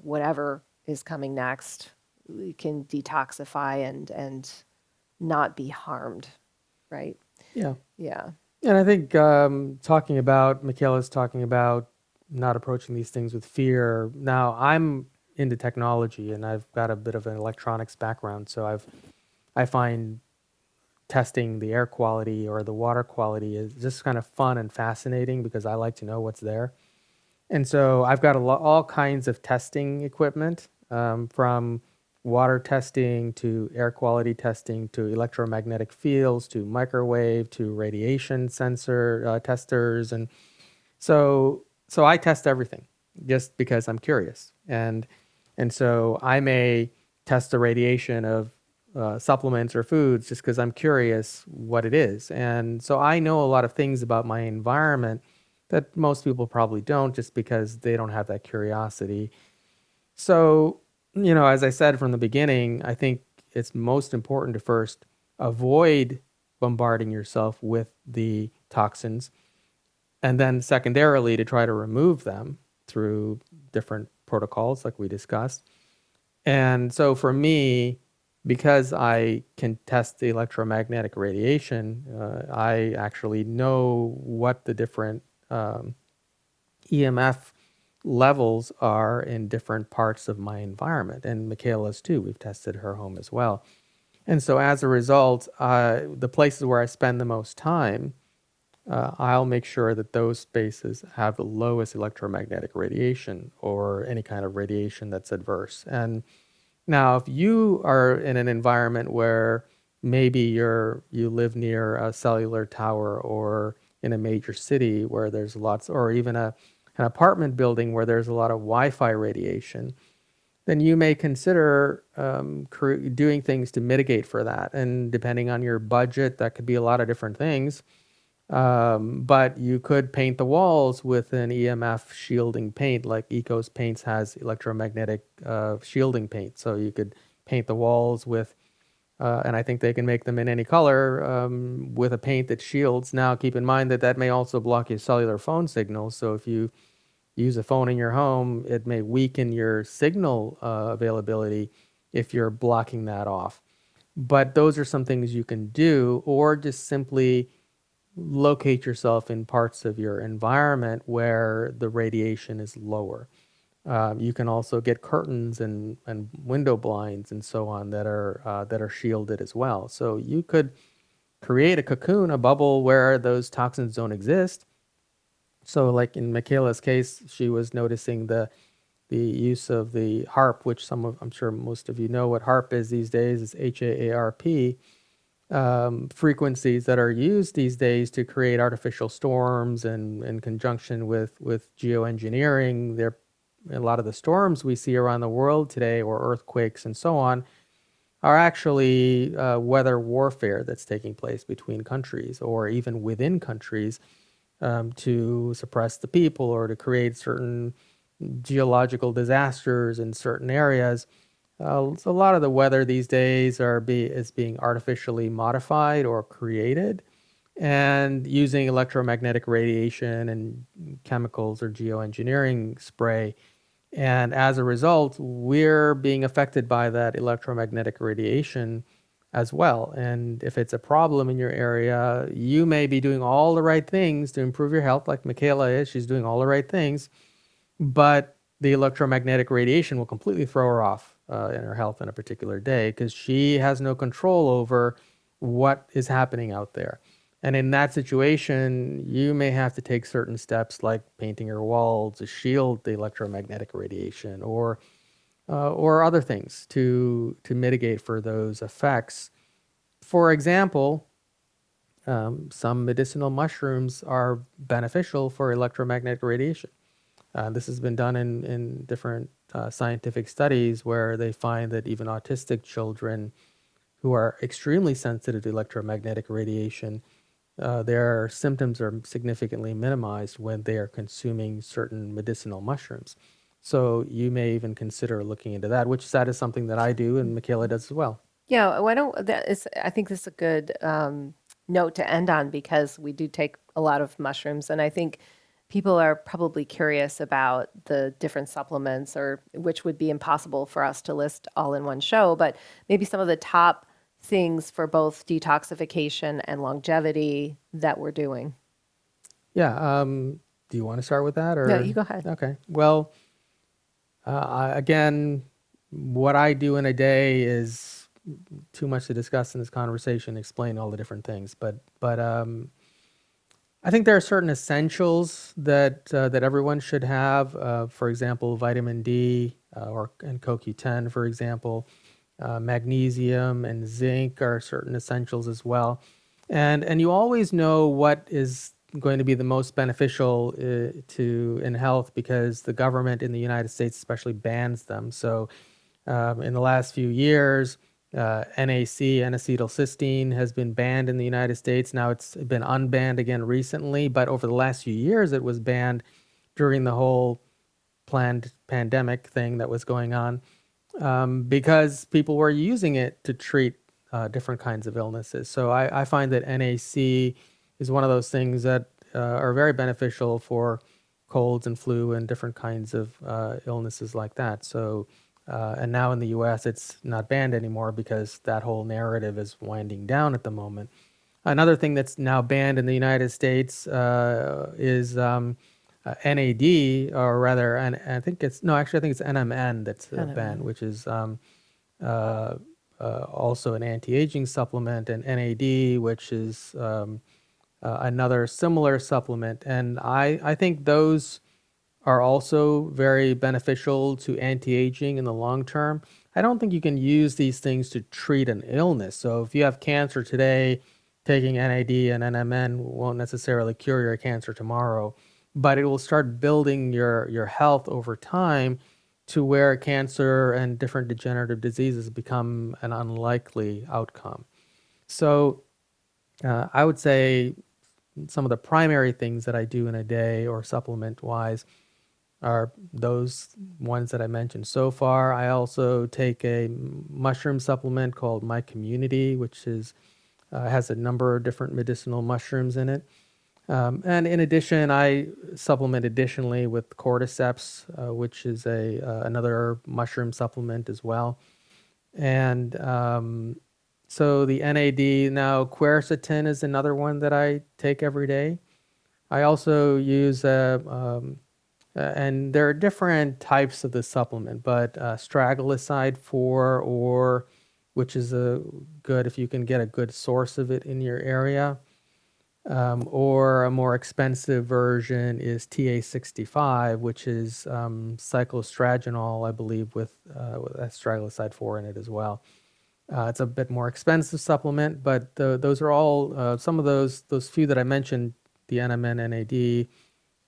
whatever is coming next, we can detoxify and not be harmed, right? Yeah. Yeah. And I think Michaela's talking about not approaching these things with fear. Now, I'm into technology and I've got a bit of an electronics background, so I find testing the air quality or the water quality is just kind of fun and fascinating because I like to know what's there. And so I've got all kinds of testing equipment, from water testing to air quality testing to electromagnetic fields to microwave to radiation sensor testers. And so I test everything just because I'm curious. And so I may test the radiation of supplements or foods just because I'm curious what it is. And so I know a lot of things about my environment that most people probably don't, just because they don't have that curiosity. So, as I said from the beginning, I think it's most important to first avoid bombarding yourself with the toxins, and then secondarily to try to remove them through different protocols like we discussed. And so for me, because I can test the electromagnetic radiation, I actually know what the different EMF levels are in different parts of my environment. And Michaela's too. We've tested her home as well. And so as a result, the places where I spend the most time, I'll make sure that those spaces have the lowest electromagnetic radiation or any kind of radiation that's adverse. And now, if you are in an environment where maybe you live near a cellular tower or in a major city where there's lots, or even an apartment building where there's a lot of Wi-Fi radiation, then you may consider doing things to mitigate for that. And depending on your budget, that could be a lot of different things. But you could paint the walls with an EMF shielding paint, like Ecos Paints has electromagnetic shielding paint. So you could paint the walls with, and I think they can make them in any color, with a paint that shields. Now, keep in mind that that may also block your cellular phone signals. So if you use a phone in your home, it may weaken your signal availability if you're blocking that off. But those are some things you can do, or just simply locate yourself in parts of your environment where the radiation is lower. You can also get curtains and window blinds and so on that are shielded as well. So you could create a cocoon, a bubble where those toxins don't exist. So, like in Michaila's case, she was noticing the use of the HARP, which I'm sure most of you know what HARP is these days. It's HAARP. Frequencies that are used these days to create artificial storms, and in conjunction with geoengineering. There, a lot of the storms we see around the world today, or earthquakes and so on, are actually weather warfare that's taking place between countries or even within countries, to suppress the people or to create certain geological disasters in certain areas. So a lot of the weather these days is being artificially modified or created, and using electromagnetic radiation and chemicals or geoengineering spray. And as a result, we're being affected by that electromagnetic radiation as well. And if it's a problem in your area, you may be doing all the right things to improve your health, like Micheila is. She's doing all the right things, but the electromagnetic radiation will completely throw her off in her health in a particular day, because she has no control over what is happening out there. And in that situation, you may have to take certain steps like painting your wall to shield the electromagnetic radiation, or or other things to mitigate for those effects. For example, some medicinal mushrooms are beneficial for electromagnetic radiation. This has been done in different scientific studies where they find that even autistic children who are extremely sensitive to electromagnetic radiation, their symptoms are significantly minimized when they are consuming certain medicinal mushrooms. So you may even consider looking into that, which that is something that I do and Michaela does as well. Yeah, why don't that is I think this is a good note to end on because we do take a lot of mushrooms, and I think people are probably curious about the different supplements, or which would be impossible for us to list all in one show, but maybe some of the top things for both detoxification and longevity that we're doing. Yeah. Do you want to start with that No, or? you go ahead. Okay. Well, again, what I do in a day is too much to discuss in this conversation, explain all the different things. But I think there are certain essentials that everyone should have. For example, vitamin D and CoQ10, for example. Magnesium and zinc are certain essentials as well. And you always know what is going to be the most beneficial to in health because the government in the United States especially bans them. So in the last few years, NAC, N-acetylcysteine, has been banned in the United States. Now it's been unbanned again recently, but over the last few years, it was banned during the whole planned pandemic thing that was going on because people were using it to treat different kinds of illnesses. So I find that NAC is one of those things that are very beneficial for colds and flu and different kinds of illnesses like that. So, and now in the US, it's not banned anymore because that whole narrative is winding down at the moment. Another thing that's now banned in the United States is NAD, or rather, and I think it's no, actually, I think it's NMN that's banned, NMN. which is uh, also an anti-aging supplement, and NAD, which is another similar supplement. And I think those are also very beneficial to anti-aging in the long term. I don't think you can use these things to treat an illness. So if you have cancer today, taking NAD and NMN won't necessarily cure your cancer tomorrow, but it will start building your health over time to where cancer and different degenerative diseases become an unlikely outcome. So I would say some of the primary things that I do in a day or supplement wise are those ones that I mentioned so far. I also take a mushroom supplement called My Community, which is has a number of different medicinal mushrooms in it. And in addition, I supplement additionally with cordyceps, which is a another mushroom supplement as well. And so the NAD, now quercetin is another one that I take every day. I also use and there are different types of the supplement, but straglicide 4, or which is a good if you can get a good source of it in your area, or a more expensive version is TA65, which is cyclostragenol, I believe, with astraglicide 4 in it as well. It's a bit more expensive supplement, but those are all some of those few that I mentioned, the NMN, NAD,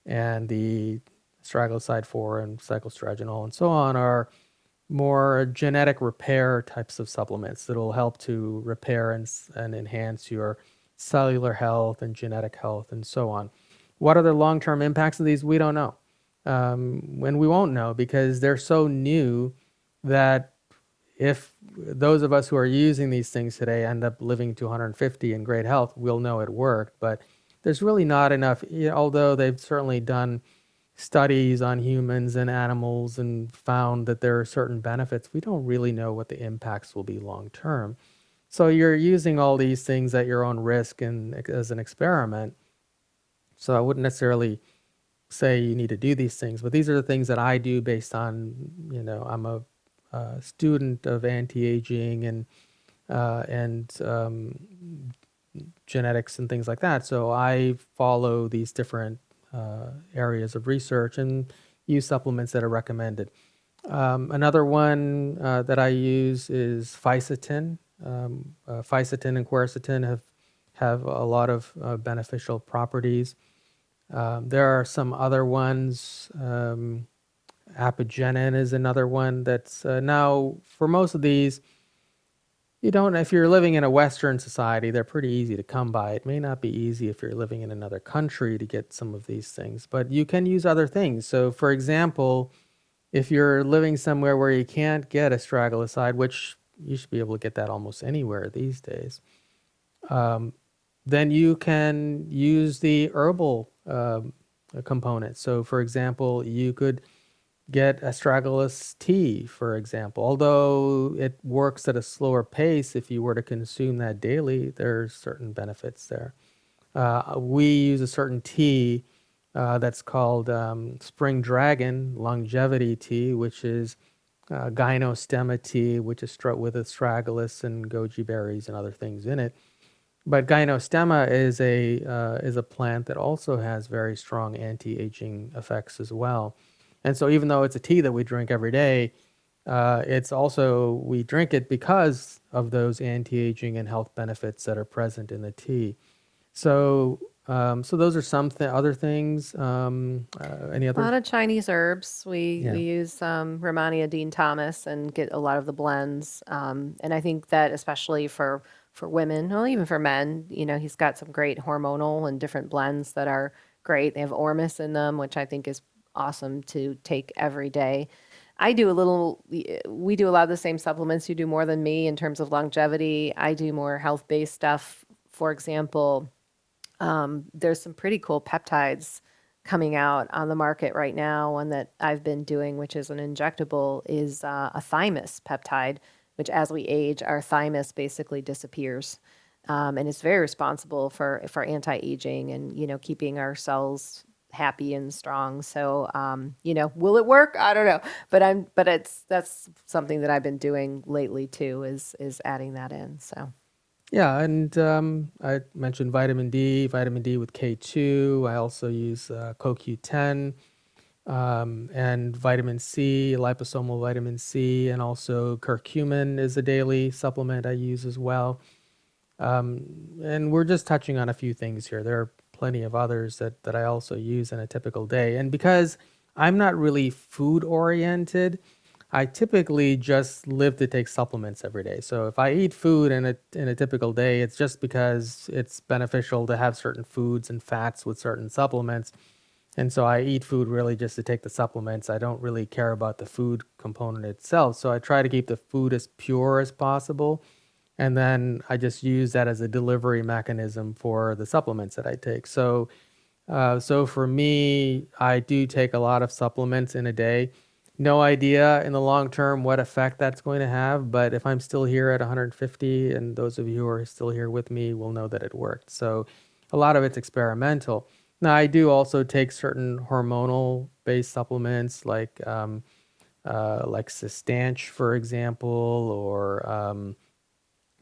and the astraglicide 4 and cyclostragenol and so on, are more genetic repair types of supplements that'll help to repair and enhance your cellular health and genetic health and so on. What are the long-term impacts of these? We don't know. And we won't know because they're so new that if those of us who are using these things today end up living to 150 in great health, we'll know it worked. But there's really not enough, although they've certainly done studies on humans and animals and found that there are certain benefits, we don't really know what the impacts will be long term. So you're using all these things at your own risk and as an experiment. So I wouldn't necessarily say you need to do these things, but these are the things that I do based on, I'm a student of anti-aging and genetics and things like that. So I follow these different areas of research and use supplements that are recommended. Another one that I use is fisetin. Fisetin and quercetin have a lot of beneficial properties. There are some other ones. Apigenin is another one that's now for most of these. You don't, if you're living in a Western society, they're pretty easy to come by. It may not be easy if you're living in another country to get some of these things, but you can use other things. So, for example, if you're living somewhere where you can't get astragaloside, which you should be able to get that almost anywhere these days, then you can use the herbal component. So, for example, you could get astragalus tea, for example. Although it works at a slower pace, if you were to consume that daily, there's certain benefits there. We use a certain tea that's called Spring Dragon Longevity Tea, which is gynostemma tea, which is with astragalus and goji berries and other things in it. But gynostemma is a plant that also has very strong anti-aging effects as well. And so even though it's a tea that we drink every day, it's also, we drink it because of those anti-aging and health benefits that are present in the tea. So, so those are some other things. Any A other? lot of Chinese herbs. We Yeah. use Romania Dean Thomas and get a lot of the blends. And I think that especially for women, well, even for men, you know, he's got some great hormonal and different blends that are great. They have ormus in them, which I think is awesome to take every day. I do a little, we do a lot of the same supplements. You do more than me in terms of longevity. I do more health-based stuff. For example, there's some pretty cool peptides coming out on the market right now. One that I've been doing, which is an injectable, is a thymus peptide, which as we age, our thymus basically disappears. And it's very responsible for anti-aging and, you know, keeping our cells happy and strong. So, you know, will it work? I don't know, but that's something that I've been doing lately too, is adding that in. So. Yeah, and I mentioned vitamin D with K2. I also use CoQ10 and vitamin C, liposomal vitamin C, and also curcumin is a daily supplement I use as well. And we're just touching on a few things here. There are plenty of others that I also use in a typical day. And because I'm not really food oriented, I typically just live to take supplements every day. So if I eat food in a typical day, it's just because it's beneficial to have certain foods and fats with certain supplements. And so I eat food really just to take the supplements. I don't really care about the food component itself. So I try to keep the food as pure as possible. And then I just use that as a delivery mechanism for the supplements that I take. So for me, I do take a lot of supplements in a day. No idea in the long term what effect that's going to have, but if I'm still here at 150, and those of you who are still here with me will know that it worked. So a lot of it's experimental. Now, I do also take certain hormonal based supplements like Sustanch, for example, or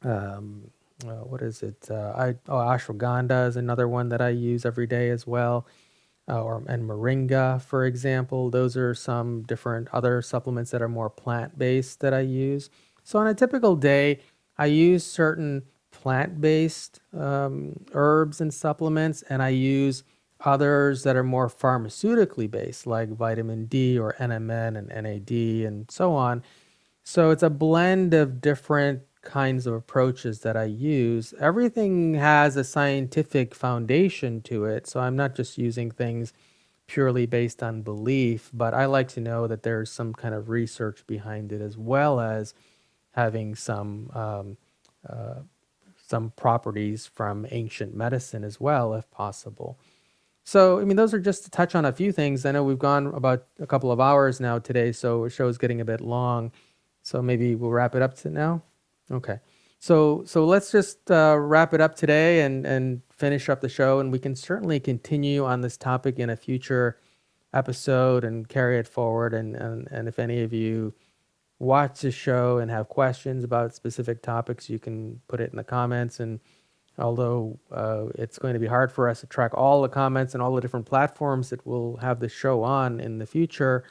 what is it? Ashwagandha is another one that I use every day as well, and moringa, for example. Those are some different other supplements that are more plant-based that I use. So on a typical day, I use certain plant-based herbs and supplements, and I use others that are more pharmaceutically based, like vitamin D or NMN and NAD and so on. So it's a blend of different kinds of approaches that I use. Everything has a scientific foundation to it. So I'm not just using things purely based on belief, but I like to know that there's some kind of research behind it, as well as having some properties from ancient medicine as well, if possible. So, I mean, those are just to touch on a few things. I know we've gone about a couple of hours now today, so the show's getting a bit long. So maybe we'll wrap it up to now. Okay. So let's just wrap it up today and finish up the show, and we can certainly continue on this topic in a future episode and carry it forward. And if any of you watch the show and have questions about specific topics, you can put it in the comments. And although it's going to be hard for us to track all the comments and all the different platforms that we'll have the show on in the future,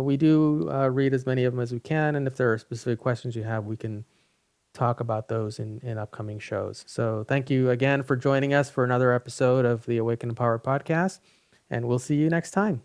we do read as many of them as we can. And if there are specific questions you have, we can talk about those in upcoming shows. So thank you again for joining us for another episode of the Awaken Empowered podcast. And we'll see you next time.